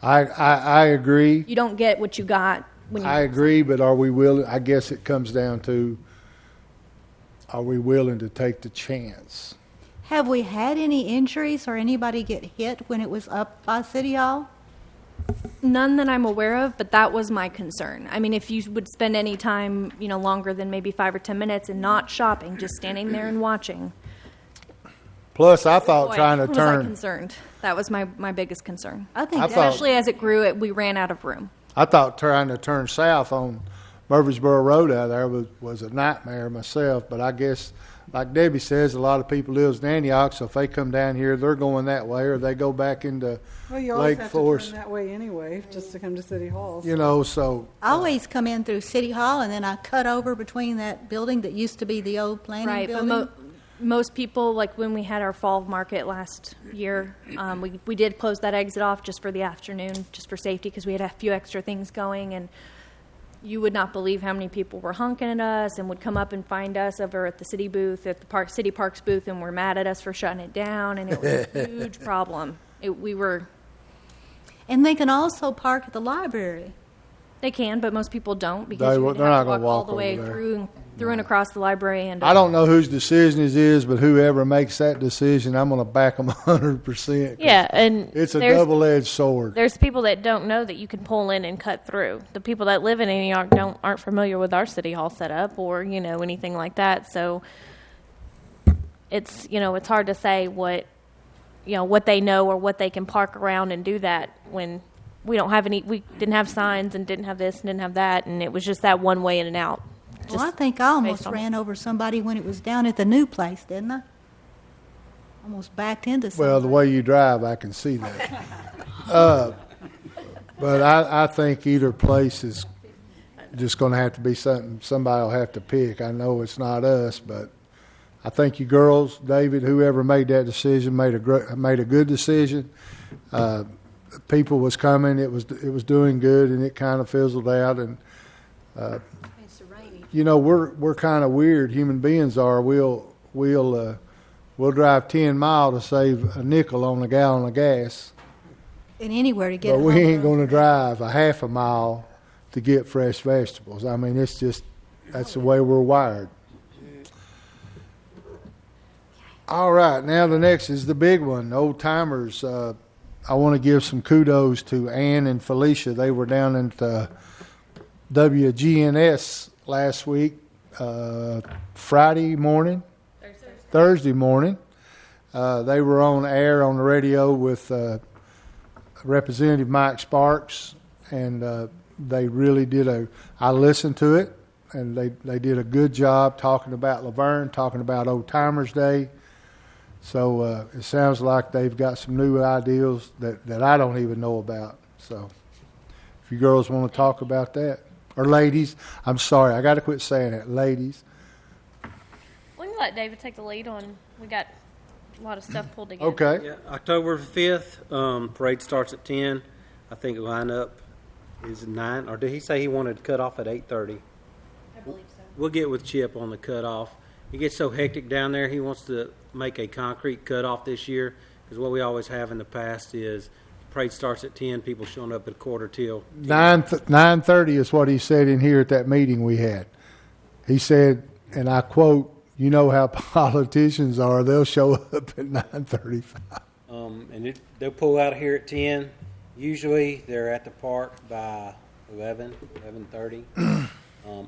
A: I agree.
H: You don't get what you got when you...
A: I agree, but are we willing? I guess it comes down to, are we willing to take the chance?
C: Have we had any injuries or anybody get hit when it was up by City Hall?
H: None that I'm aware of, but that was my concern. I mean, if you would spend any time, longer than maybe 5 or 10 minutes and not shopping, just standing there and watching.
A: Plus, I thought
H: Boy,
A: trying to
H: was I
A: turn.
H: concerned. That was my biggest concern.
C: I think
A: I
C: that-
A: thought-
H: Especially as it grew, we ran out of room.
A: I thought trying to turn south on Murfreesboro Road out there was a nightmare myself. But I guess, like Debbie says, a lot of people lives in Antioch, so if they come down here, they're going that way, or they go back into
F: Well, you always
A: Lake
F: have
A: Forest.
F: to turn that way anyway, just to come to City Hall.
A: So
C: I always come in through City Hall, and then I cut over between that building that used to be the old planning
H: Right,
C: building.
H: but most people, like when we had our fall market last year, we did close that exit off just for the afternoon, just for safety, because we had a few extra things going, and you would not believe how many people were honking at us and would come up and find us over at the city booth, at the City Parks booth, and were mad at us for shutting it down, and it was a huge problem.
C: And they can also park at the library.
H: They can, but most people don't because
A: They're
H: you would
A: not
H: have to
A: gonna
H: walk all
A: walk
H: the way
A: over there.
H: through and across the library. And
A: I don't know whose decision it is, but whoever makes that decision, I'm going to back them 100%.
E: Yeah, and
A: It's a
E: there's-
A: double-edged sword.
E: There's people that don't know that you can pull in and cut through. The people that live in Antioch aren't familiar with our city hall setup or anything like that. So it's it's hard to say what they know or what they can park around and do that when we don't have any. We didn't have signs and didn't have this and didn't have that, and it was just that one way in and out.
C: Well, I
E: Just
C: think I almost
E: based on-
C: ran over somebody when it was down at the new place, didn't I? Almost backed into somebody.
A: Well, the way you drive, I can see that. But I think either place is just going to have to be something somebody will have to pick. I know it's not us, but I think you girls, David, whoever made that decision, made a good decision. People was coming, it was doing good, and it kind of fizzled out. And we're kind of weird. Human beings are. We'll drive 10 miles to save a nickel on a gallon of gas.
C: And anywhere to get
A: But we
C: home.
A: ain't going to drive a half a mile to get fresh vegetables. I mean, that's the way we're wired. All right, now the next is the big one, old timers. I want to give some kudos to Ann and Felicia. They were down at WGNS last week, Thursday morning. They were on air on the radio with Representative Mike Sparks, and they really did I listened to it, and they did a good job talking about Laverne, talking about Old Timers Day. So it sounds like they've got some new ideas that I don't even know about. So if you girls want to talk about that, or ladies, I'm sorry, I got to quit saying that, ladies.
E: We can let David take the lead on. We got a lot of stuff pulled together.
A: Okay.
D: Yeah, October 5th, parade starts at 10. I think the lineup is 9. Or did he say he wanted to cut off at 8:30?
H: I believe so.
D: we'll get with Chip on the cutoff. It gets so hectic down there. He wants to make a concrete cutoff this year, because what we always have in the past is parade starts at 10, people showing up at
A: 9:30 is what he said in here at that meeting we had. He said, and I quote, "You know how politicians are; they'll show up at 9:35."
D: And they'll pull out of here at 10. Usually they're at the park by 11:30.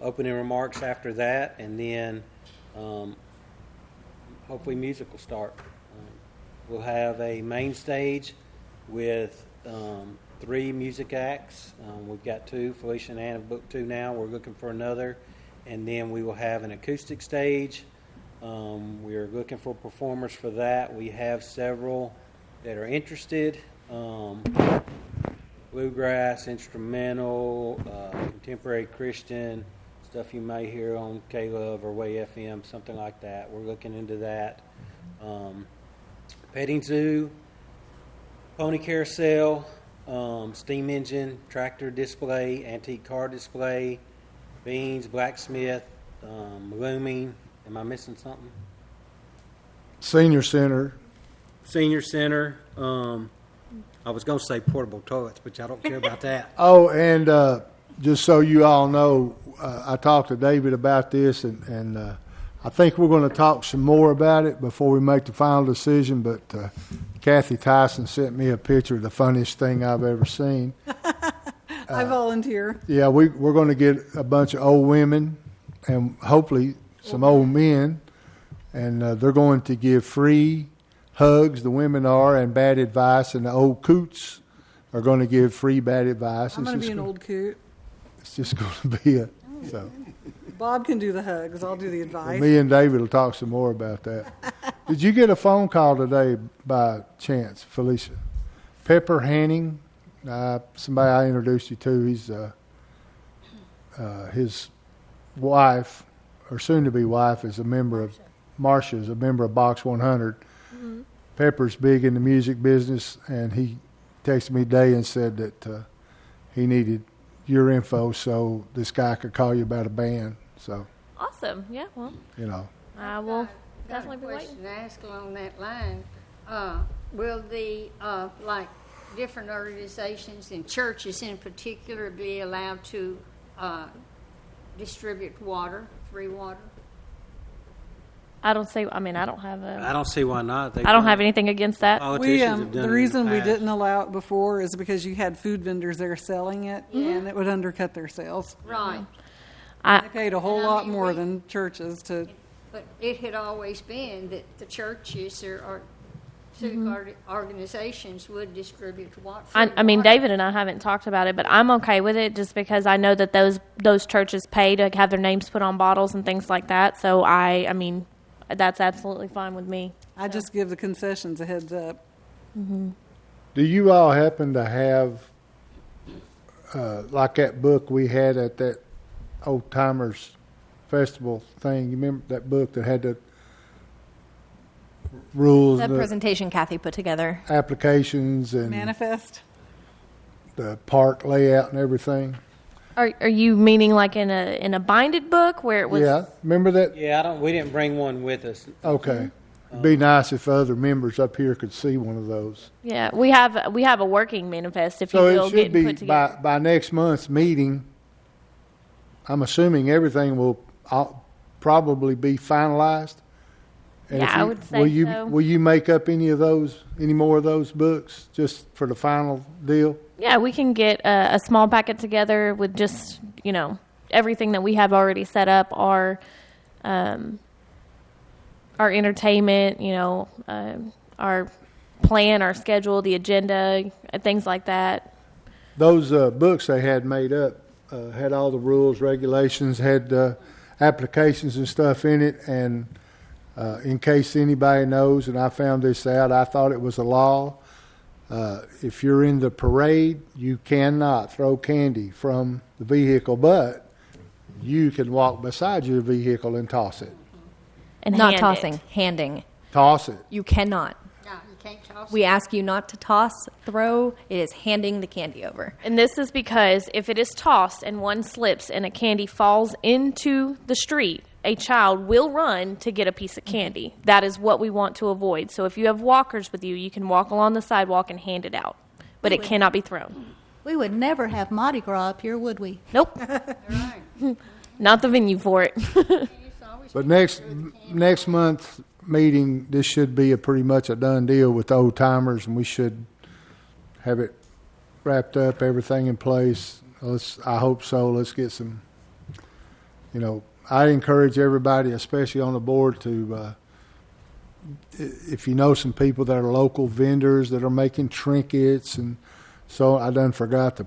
D: Opening remarks after that, and then hopefully music will start. We'll have a main stage with 3 music acts. We've got 2. Felicia and Ann have booked 2 now. We're looking for another. And then we will have an acoustic stage. We are looking for performers for that. We have several that are interested. Bluegrass, instrumental, contemporary Christian, stuff you may hear on K-Love or Way FM, something like that. We're looking into that. Petting zoo, pony carousel, steam engine, tractor display, antique car display, beans, blacksmith, looming. Am I missing something?
A: Senior Center.
D: Senior center. I was going to say portable toilets, but I don't care about that.
A: Oh, and just so you all know, I talked to David about this, and I think we're going to talk some more about it before we make the final decision, but Kathy Tyson sent me a picture of the funniest thing I've ever seen.
F: I volunteer.
A: Yeah, we're going to get a bunch of old women and hopefully some old men, and they're going to give free hugs, the women are, and bad advice, and the old coots are going to give free bad advice.
F: I'm going to be an old coot.
A: It's just going to be so.
F: Bob can do the hugs. I'll do the advice.
A: Me and David will talk some more about that. Did you get a phone call today by chance, Felicia? Pepper Hanning, somebody I introduced you to. He's his wife, or soon-to-be wife, is a member of Marcia is a member of Box 100. Mm-hmm. Pepper's big in the music business, and he texted me today and said that he needed your info so this guy could call you about a band. So
E: Awesome. Yeah, well,
A: you know,
E: I will
I: Got
E: definitely
I: a
E: be
I: question
E: waiting.
I: to ask along that line. Will the, like, different organizations and churches in particular be allowed to distribute water, free water?
E: I don't see. I mean, I don't have
D: I
E: a.
D: don't see why not.
E: I don't have anything against that.
D: Politicians have done it
F: The
D: in the
F: reason we
D: past.
F: didn't allow it before is because you had food vendors there selling it,
E: Mm-hmm.
F: and it would undercut their sales.
I: Right.
F: They paid a whole
I: And I
F: lot
I: mean,
F: more
I: we-
F: than churches to.
I: But it had always been that the churches or civic organizations would distribute water.
E: I mean, David and I haven't talked about it, but I'm okay with it just because I know that those churches pay to have their names put on bottles and things like that. So I mean, that's absolutely fine with me.
F: I just give the concessions a heads up.
A: do you all happen to have like that book we had at that Old Timers Festival thing? You remember that book that had the rules,
H: The
A: and the
H: presentation Kathy put together.
A: applications, and
F: Manifest.
A: the park layout and everything?
E: Are you meaning like in a binded book where it was?
A: Yeah, remember that?
D: Yeah, we didn't bring one with us.
A: Okay. It'd be nice if other members up here could see one of those.
E: Yeah, we have a working manifest, if
A: So
E: you will,
A: it should
E: getting
A: be
E: put together.
A: by next month's meeting. I'm assuming everything will probably be finalized. And
E: Yeah,
A: if
E: I would say so.
A: Will you make up any more of those books just for the final deal?
E: Yeah, we can get a small packet together with just, everything that we have already set up, our entertainment, our plan, our schedule, the agenda, things like that.
A: Those books they had made up had all the rules, regulations, had applications and stuff in it. And in case anybody knows, and I found this out, I thought it was a law. If you're in the parade, you cannot throw candy from the vehicle, but you can walk beside your vehicle and toss it.
E: And
H: Not
E: hand
H: tossing,
E: it.
H: handing.
A: Toss it.
H: You cannot.
I: No, you can't toss
H: We
I: it.
H: ask you not to toss, throw. It is handing the candy over.
E: And this is because if it is tossed and one slips and a candy falls into the street, a child will run to get a piece of candy. That is what we want to avoid. So if you have walkers with you, you can walk along the sidewalk and hand it out. But it cannot be thrown.
C: We would never have Mardi Gras up here, would we?
E: Nope.
I: Right.
E: Not the venue for it.
I: It's always
A: But next month meeting, this should be a pretty much a done deal with the old timers, and we should have it wrapped up, everything in place. I hope so. Let's get some, I encourage everybody, especially on the board, to, if you know some people that are local vendors that are making trinkets, and so I done forgot the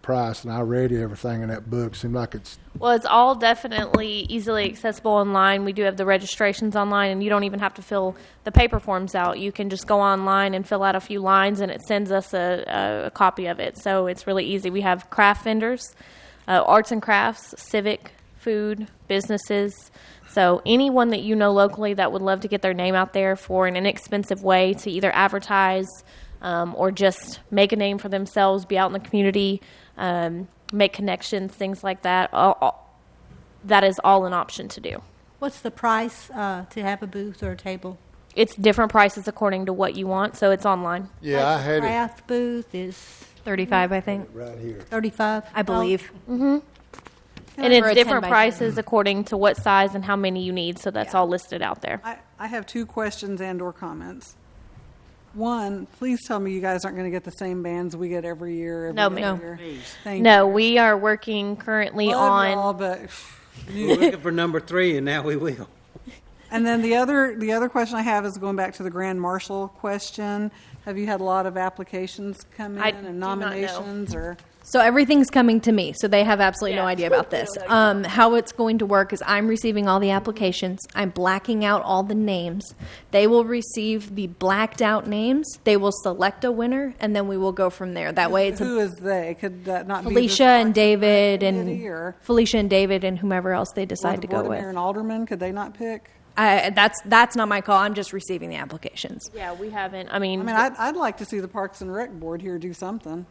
A: price, and I read everything in that book. Seemed like it's
E: Well, it's all definitely easily accessible online. We do have the registrations online, and you don't even have to fill the paper forms out. You can just go online and fill out a few lines, and it sends us a copy of it. So it's really easy. We have craft vendors, arts and crafts, civic, food, businesses. So anyone that you know locally that would love to get their name out there for an inexpensive way to either advertise or just make a name for themselves, be out in the community, make connections, things like that. That is all an option to do.
C: What's the price to have a booth or a table?
E: It's different prices according to what you want, so it's online.
A: yeah. I had it
C: Craft booth is
H: 35, I think,
A: right here.
C: 35.
H: I believe.
E: And
H: For
E: it's
H: a 10
E: different
H: by 10.
E: prices according to what size and how many you need, so that's all listed out there.
F: I have 2 questions and or comments. One, please tell me you guys aren't going to get the same bands we get every year.
E: No,
F: other
E: ma'am.
F: year. Thank
E: No,
F: you.
E: we are working currently
F: Love
E: on.
F: y'all, but
D: We're looking for number 3, and now we will.
F: And then the other question I have is going back to the Grand Marshal question. Have you had a lot of applications come in
E: I do
F: and
E: not know.
F: nominations or?
H: So everything's coming to me, so they have absolutely no
E: Yeah.
H: idea about this. How it's going to work is I'm receiving all the applications. I'm blacking out all the names. They will receive the blacked out names. They will select a winner, and then we will go from there. That way, it's
F: Who is they? Could that not be
H: Felicia
F: the
H: and
F: Parks
H: David
F: Rec committee or
H: Felicia and David and whomever else they
F: or
H: decide
F: the
H: to
F: Board
H: go
F: of Mayor
H: with.
F: and Alderman? Could they not pick?
H: That's not my call. I'm just receiving the applications.
E: Yeah, we haven't. I mean,
F: I'd like to see the Parks and Rec Board here do something.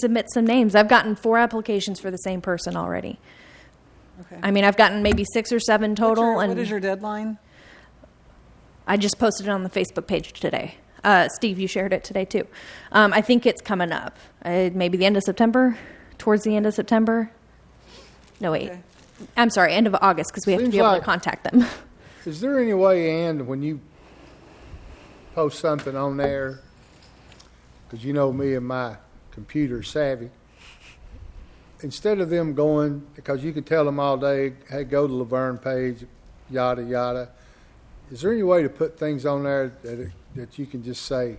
H: Submit some names. I've gotten 4 applications for the same person already.
F: Okay.
H: I've gotten maybe 6 or 7 total,
F: What
H: and
F: is your deadline?
H: I just posted it on the Facebook page today. Steve, you shared it today too. I think it's coming up. Maybe the end of September, towards the end of September. No, wait.
F: Okay.
H: I'm sorry, end of August, because we have to
A: Seems
H: be able
A: like-
H: to contact them.
A: Is there any way, Ann, when you post something on there, because you know me and my computer savvy, instead of them going, because you can tell them all day, hey, go to Laverne page, yada, yada, is there any way to put things on there that you can just say,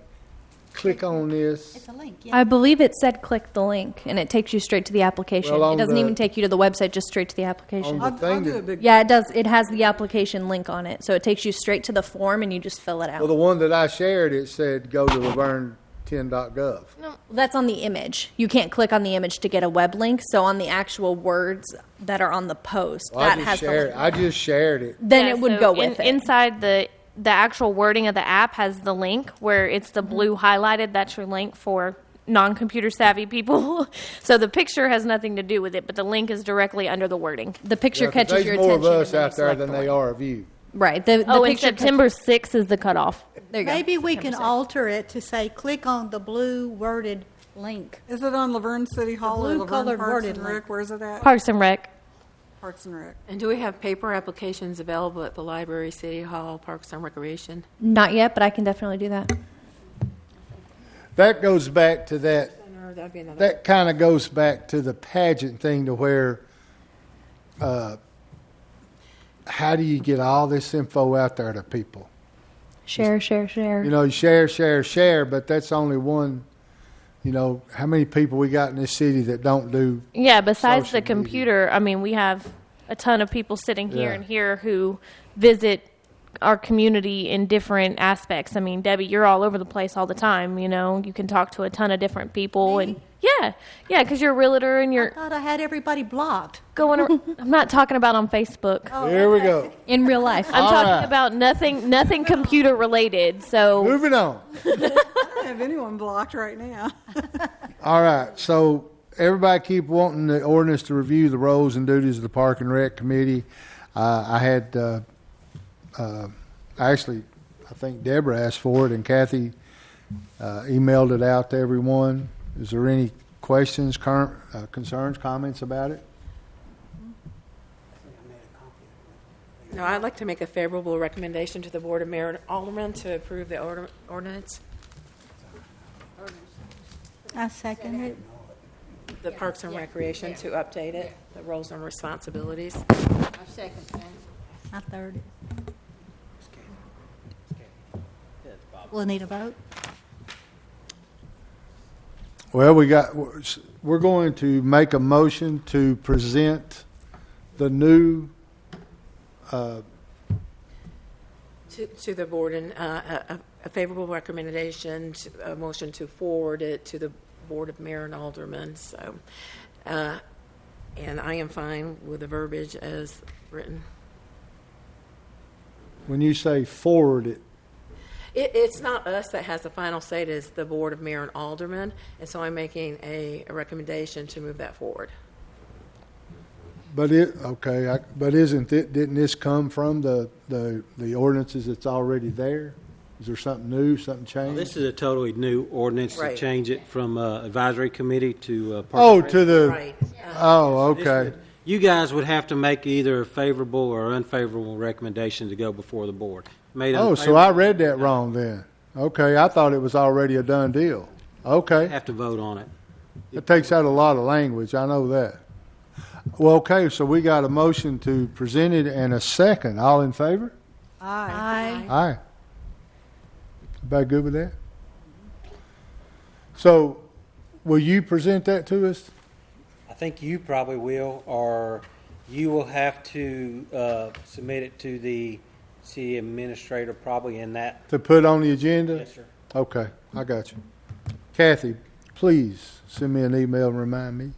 A: click on this?
C: It's a link, yeah.
H: I believe it said click the link, and it takes you straight to the application.
A: Well, on
H: It doesn't
A: the-
H: even take you to the website, just straight to the application.
A: On the thing
F: do
A: that-
F: a big.
H: Yeah, it does. It has the application link on it, so it takes you straight to the form, and you just fill it out.
A: Well, the one that I shared, it said go to laverne10.gov.
H: That's on the image. You can't click on the image to get a web link. So on the actual words that are on the post,
A: Well,
H: that has the link.
A: I just shared it.
H: Then
E: yeah,
H: it would
E: so
H: go with it.
E: Inside the actual wording of the app has the link where it's the blue highlighted. That's your link for non-computer savvy people. So the picture has nothing to do with it, but the link is directly under the wording.
H: The picture
A: Yeah, 'cause
H: catches your
A: there's more
H: attention.
A: of us
H: and then you
A: out there
H: select
A: than
H: the
A: they
H: link.
A: are of you.
H: Right. The
E: Oh, and
H: picture
E: September 6th is the cutoff.
H: There you go.
C: Maybe we can
H: September 6th.
C: alter it to say, click on the blue worded link.
F: Is it on Laverne City Hall or
C: blue
F: Laverne
C: colored
F: Parks
C: worded
F: and
C: link.
F: Rec? Where's it at?
E: Parks and Rec.
F: Parks and Rec.
G: And do we have paper applications available at the library, City Hall, Parks and Recreation?
H: Not yet, but I can definitely do that.
A: That goes back to that.
G: Or that'd be another.
A: That kind of goes back to the pageant thing to where, how do you get all this info out there to people?
H: Share.
A: You share, but that's only one. How many people we got in this city that don't do?
E: Yeah, besides
A: Social
E: the computer, I mean, we have a ton of people sitting here
A: Yeah.
E: and here who visit our community in different aspects. I mean, Debbie, you're all over the place all the time. You can talk to a ton of different people, and yeah, Yeah, because you're a realtor and
C: I
E: you're
C: thought I had everybody blocked.
E: going. I'm not talking about on Facebook.
A: Here we go.
H: In real life.
E: I'm
A: All
E: talking
A: right.
E: about nothing computer related. So
A: Moving on.
F: I don't have anyone blocked right now.
A: All right, so everybody keep wanting the ordinance to review the roles and duties of the Park and Rec Committee. I had, actually, I think Deborah asked for it, and Kathy emailed it out to everyone. Is there any questions, concerns, comments about it?
G: No, I'd like to make a favorable recommendation to the Board of Mayor and Aldermen to approve the ordinance,
C: I second it.
G: the Parks and Recreation to update it, the roles and responsibilities.
I: I second that.
C: I third it. We'll need a vote.
A: Well, we're going to make a motion to present the new,
G: To the board, and a favorable recommendation, a motion to forward it to the Board of Mayor and Aldermen. So, and I am fine with the verbiage as written.
A: when you say forward it,
G: It's not us that has the final say, it is the Board of Mayor and Aldermen, and so I'm making a recommendation to move that forward.
A: but didn't this come from the ordinances that's already there? Is there something new, something changed?
D: This is a totally new ordinance to
G: Right.
D: change it from advisory committee to Park
A: Oh,
D: and Rec.
A: to the,
G: Right.
A: oh,
D: This
A: okay.
D: would- You guys would have to make either a favorable or unfavorable recommendation to go before the board. Made
A: Oh, so I read that wrong then. Okay, I thought it was already a done deal. Okay,
D: Have to vote on it.
A: it takes out a lot of language, I know that. Well, okay, so we got a motion to present it and a second. All in favor?
F: Aye.
A: Aye. Everybody good with that? So, will you present that to us?
D: I think you probably will, or you will have to submit it to the city administrator probably in that.
A: To put on the agenda?
D: Yes, sir.
A: Okay, I got you. Kathy, please send me an email and remind me.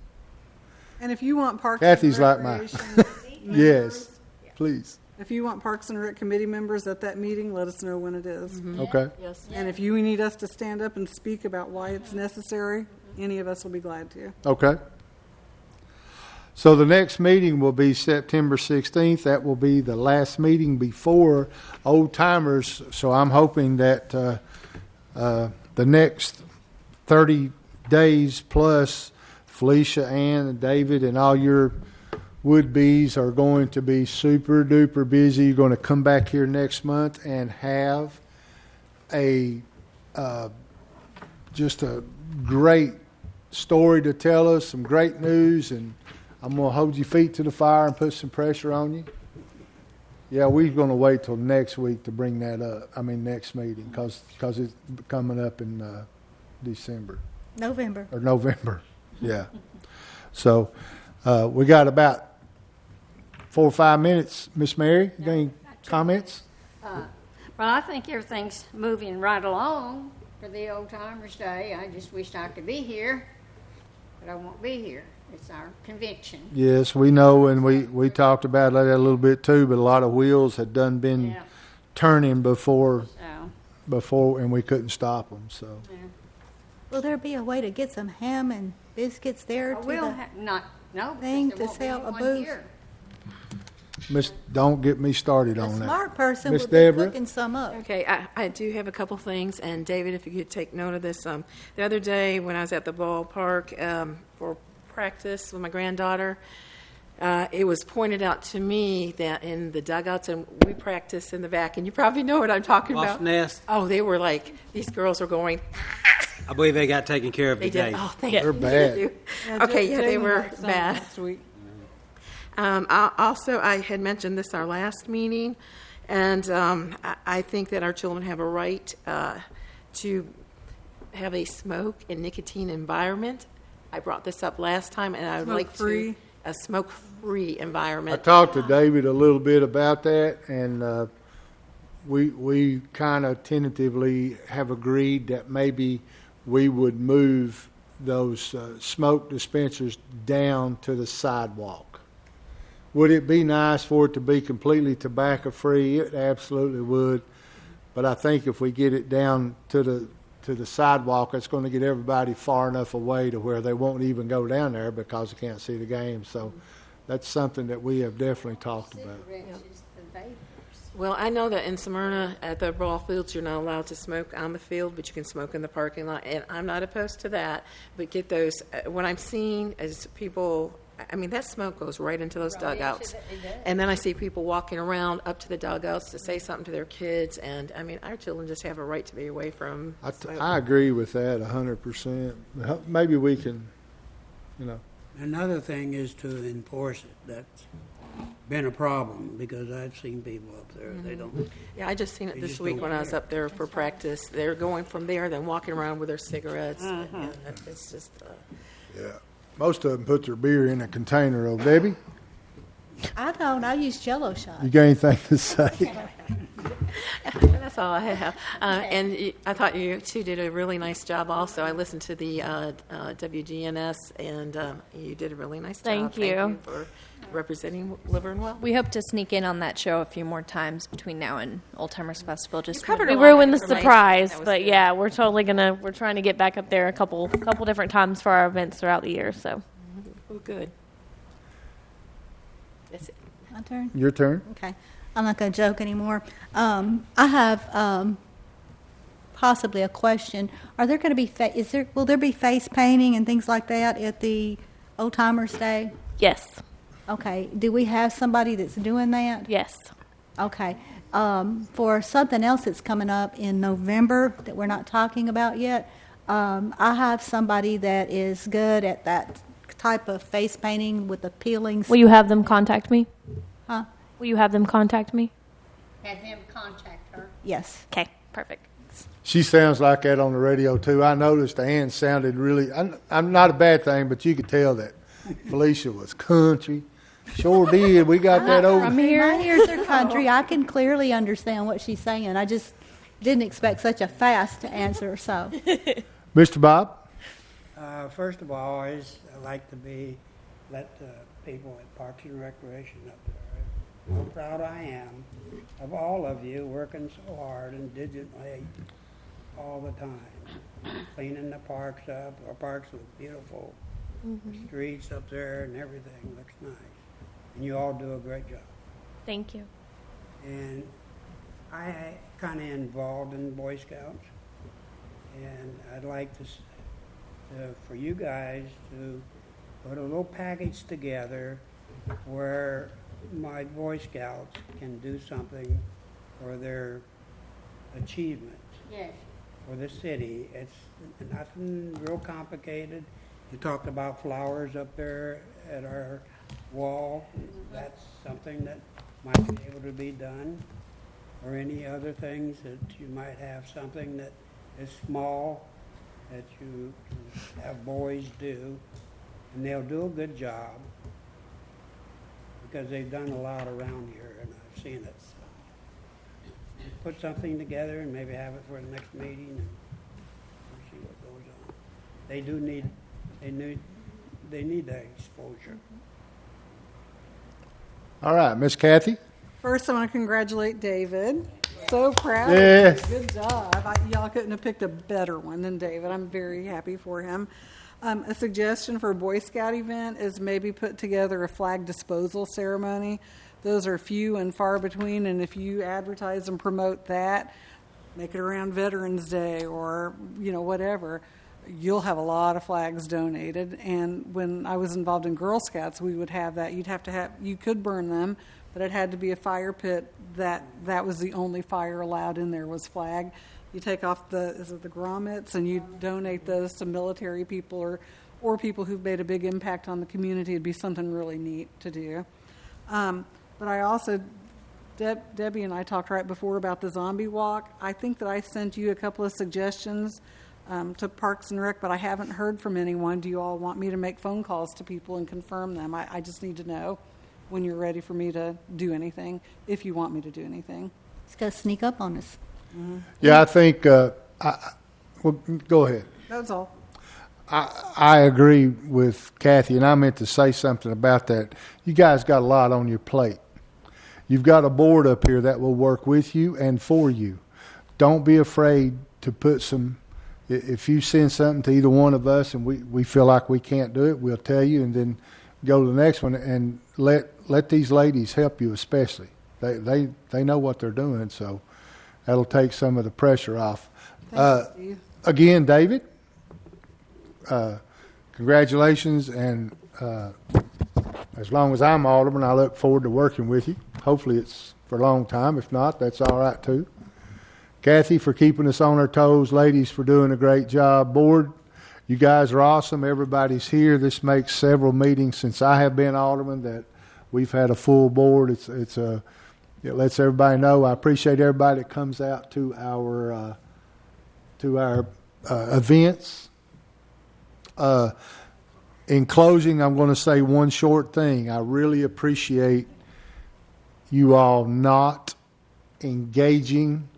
F: And if you want Parks
A: Kathy's
F: and
A: like mine.
F: Recreation
A: Yes, please.
F: if you want Parks and Rec Committee members at that meeting, let us know when it is.
A: Okay.
G: Yes.
F: And if you need us to stand up and speak about why it's necessary, any of us will be glad to.
A: Okay. So the next meeting will be September 16th. That will be the last meeting before Old Timers. So I'm hoping that the next 30 days plus, Felicia, Ann, and David, and all your would-be's are going to be super duper busy. You're going to come back here next month and have a just a great story to tell us, some great news, and I'm going to hold your feet to the fire and put some pressure on you. Yeah, we're going to wait till next week to bring that up. I mean, next meeting, because it's coming up in December
C: November.
A: or November. Yeah. So we got about 4 or 5 minutes. Miss Mary, you got any comments?
I: Well, I think everything's moving right along for the Old Timers Day. I just wished I could be here, but I won't be here. It's our convention.
A: Yes, we know, and we talked about that a little bit too, but a lot of wheels had done been
I: Yeah.
A: turning before,
I: So,
A: and we couldn't stop them, so.
I: yeah.
C: Will there be a way to get some ham and biscuits there
I: I
C: to
I: will
C: the
I: not, no,
C: thing
I: because there
C: to
I: won't
C: sell a
I: be anyone
C: booth?
I: here.
A: Don't get me started
C: A
A: on that.
C: smart person
A: Miss
C: would be
A: Deborah?
C: cooking some up.
G: Okay, I do have a couple things, and David, if you could take note of this. The other day when I was at the ballpark for practice with my granddaughter, it was pointed out to me that in the dugouts, and we practice in the back, and you probably know what I'm talking
D: Wasp
G: about.
D: nest.
G: Oh, they were like, these girls were going,
D: I believe they got taken care of
G: they
D: today.
G: did, oh, thank
A: They're
G: you.
A: bad.
F: Yeah,
G: Okay, yeah, they
F: Jamie
G: were
F: got some
G: bad.
F: last week.
G: I had mentioned this our last meeting, and I think that our children have a right to have a smoke and nicotine environment. I brought this up last time, and I would like
F: Smoke-free?
G: a smoke-free
A: I
G: environment.
A: talked to David a little bit about that, and we kind of tentatively have agreed that maybe we would move those smoke dispensers down to the sidewalk. Would it be nice for it to be completely tobacco-free? It absolutely would. But I think if we get it down to the sidewalk, it's going to get everybody far enough away to where they won't even go down there because they can't see the game. So that's something that we have definitely talked about.
I: Cigarettes is the vapors.
G: Well, I know that in Smyrna at the ball fields, you're not allowed to smoke on the field, but you can smoke in the parking lot, and I'm not opposed to that. But get those. What I'm seeing is people. I mean, that smoke goes right into those dugouts,
I: It does.
G: and then I see people walking around up to the dugouts to say something to their kids, and I mean, our children just have a right to be away from. smoke.
A: I agree with that 100%. Maybe we can,
B: Another thing is to enforce it. That's been a problem because I've seen people up there. They don't.
G: Yeah, I just seen it
B: They
G: this
B: just
G: week
B: don't
G: when I was
B: care.
G: up there for practice. They're going from there, then walking around with their cigarettes, and it's just.
A: Yeah. Most of them put their beer in a container, though. Debbie,
C: I don't. I use Jello shots.
A: you got anything to say?
G: That's all I have. I thought you two did a really nice job also. I listened to the WGNS, and you did a really nice job.
E: Thank you.
G: For representing Laverne well.
H: We hope to sneak in on that show a few more times between now and Old Timers Festival. Just
G: covered
E: We
G: a lot of
E: ruined the
G: information.
E: surprise,
G: That was
E: but
G: good.
E: yeah, we're trying to get back up there a couple different times for our events throughout the year. So
G: Oh, good. That's it.
C: My turn.
A: Your turn.
C: Okay. I'm not going to joke anymore. I have possibly a question. Are there going to be will there be face painting and things like that at the Old Timers Day?
E: yes,
C: Okay. Do we have somebody that's doing that?
E: yes.
C: Okay. For something else that's coming up in November that we're not talking about yet, I have somebody that is good at that type of face painting with the peelings.
E: Will you have them contact me?
C: Huh?
E: Will you have them contact me?
I: Have them contact her.
C: Yes.
E: Okay, perfect.
A: She sounds like that on the radio, too. I noticed Ann sounded really, I'm not a bad thing, but you could tell that Felicia was country. Sure did. We got that over.
C: My ears are country. I can clearly understand what she's saying. I just didn't expect such a fast answer. So,
A: Mr. Bob?
B: First of all, I like to let the people at Parks and Recreation up there. How proud I am of all of you working so hard and diligently all the time, cleaning the parks up. Our parks look beautiful. The streets up there and everything looks nice. And you all do a great job.
E: Thank you.
B: And I kind of involved in Boy Scouts, and I'd like for you guys to put a little package together where my Boy Scouts can do something for their achievements
I: Yes.
B: for the city. It's nothing real complicated. You talked about flowers up there at our wall. That's something that might be able to be done. Or any other things that you might have something that is small that you can have boys do, and they'll do a good job because they've done a lot around here and I've seen it. Put something together and maybe have it for the next meeting and we'll see what goes on. They do need that exposure.
A: All right, Miss Kathy?
F: First, I want to congratulate David. So proud.
A: Yeah.
F: Of you. Good job. Y'all couldn't have picked a better one than David. I'm very happy for him. A suggestion for a Boy Scout event is maybe put together a flag disposal ceremony. Those are few and far between, and if you advertise and promote that, make it around Veterans Day or, whatever, you'll have a lot of flags donated. And when I was involved in Girl Scouts, we would have that. You could burn them, but it had to be a fire pit that was the only fire allowed in there was flag. You take off the grommets and you donate those to military people or people who've made a big impact on the community. It'd be something really neat to do. But I also, Debbie and I talked right before about the zombie walk. I think that I sent you a couple of suggestions to Parks and Rec, but I haven't heard from anyone. Do you all want me to make phone calls to people and confirm them? I just need to know when you're ready for me to do anything, if you want me to do anything.
C: It's going to sneak up on us.
A: Yeah, I think, well, go ahead.
F: That's all.
A: I agree with Kathy, and I meant to say something about that. You guys got a lot on your plate. You've got a board up here that will work with you and for you. Don't be afraid to put some, if you send something to either one of us and we feel like we can't do it, we'll tell you, and then go to the next one and let these ladies help you, especially. They know what they're doing, so that'll take some of the pressure off.
F: Thanks, Steve.
A: Again, David, congratulations, and as long as I'm alderman, I look forward to working with you. Hopefully it's for a long time. If not, that's all right too. Kathy, for keeping us on our toes. Ladies, for doing a great job. Board, you guys are awesome. Everybody's here. This makes several meetings since I have been alderman that we've had a full board. It lets everybody know. I appreciate everybody that comes out to our events. In closing, I'm going to say one short thing. I really appreciate you all not engaging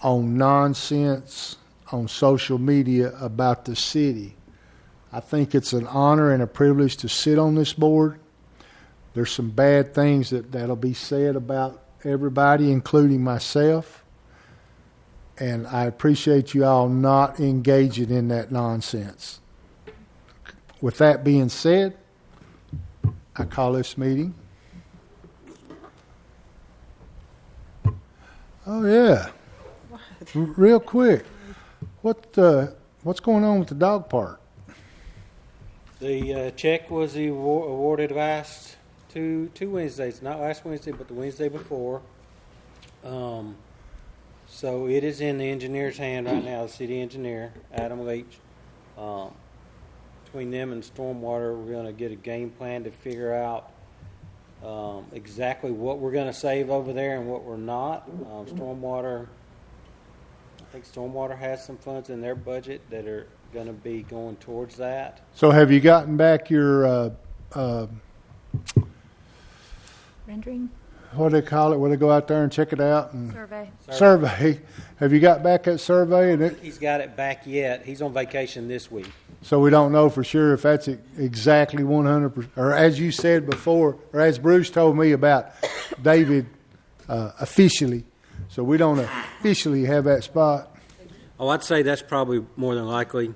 A: on nonsense on social media about the city. I think it's an honor and a privilege to sit on this board. There's some bad things that'll be said about everybody, including myself. And I appreciate you all not engaging in that nonsense. With that being said, I call this meeting. Oh, yeah. Real quick. What's going on with the dog park?
D: The check was awarded last two Wednesdays, not last Wednesday, but the Wednesday before. So it is in the engineer's hand right now, the city engineer, Adam Leach. Between them and Stormwater, we're going to get a game plan to figure out exactly what we're going to save over there and what we're not. Stormwater, I think Stormwater has some funds in their budget that are going to be going towards that.
A: So have you gotten back your
H: Rendering?
A: what do they call it? Where they go out there and check it out? And
H: Survey.
A: Have you got back that survey? And
D: He's got it back yet. He's on vacation this week.
A: so we don't know for sure if that's exactly 100%, or as you said before, or as Bruce told me about David officially. So we don't officially have that spot.
D: Oh, I'd say that's probably more than likely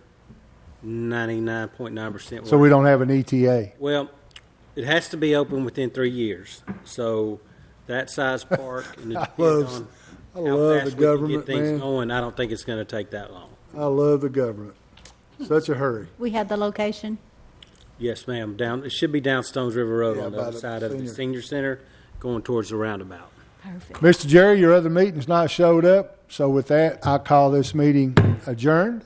D: 99.9%.
A: So we don't have an ETA.
D: Well, it has to be open within 3 years. So that size park, and it
A: I
D: depends
A: love
D: on how
A: the
D: fast we can
A: government,
D: get things
A: man.
D: going. I don't think it's going to take that long.
A: I love the government. Such a hurry.
C: We had the location.
D: Yes, ma'am. It should be down Stones River Road
A: Yeah,
D: on the
A: by
D: other
A: the
D: side of the
A: senior.
D: senior center, going towards the roundabout.
C: Perfect.
A: Mr. Jerry, your other meeting's not showed up. So with that, I call this meeting adjourned.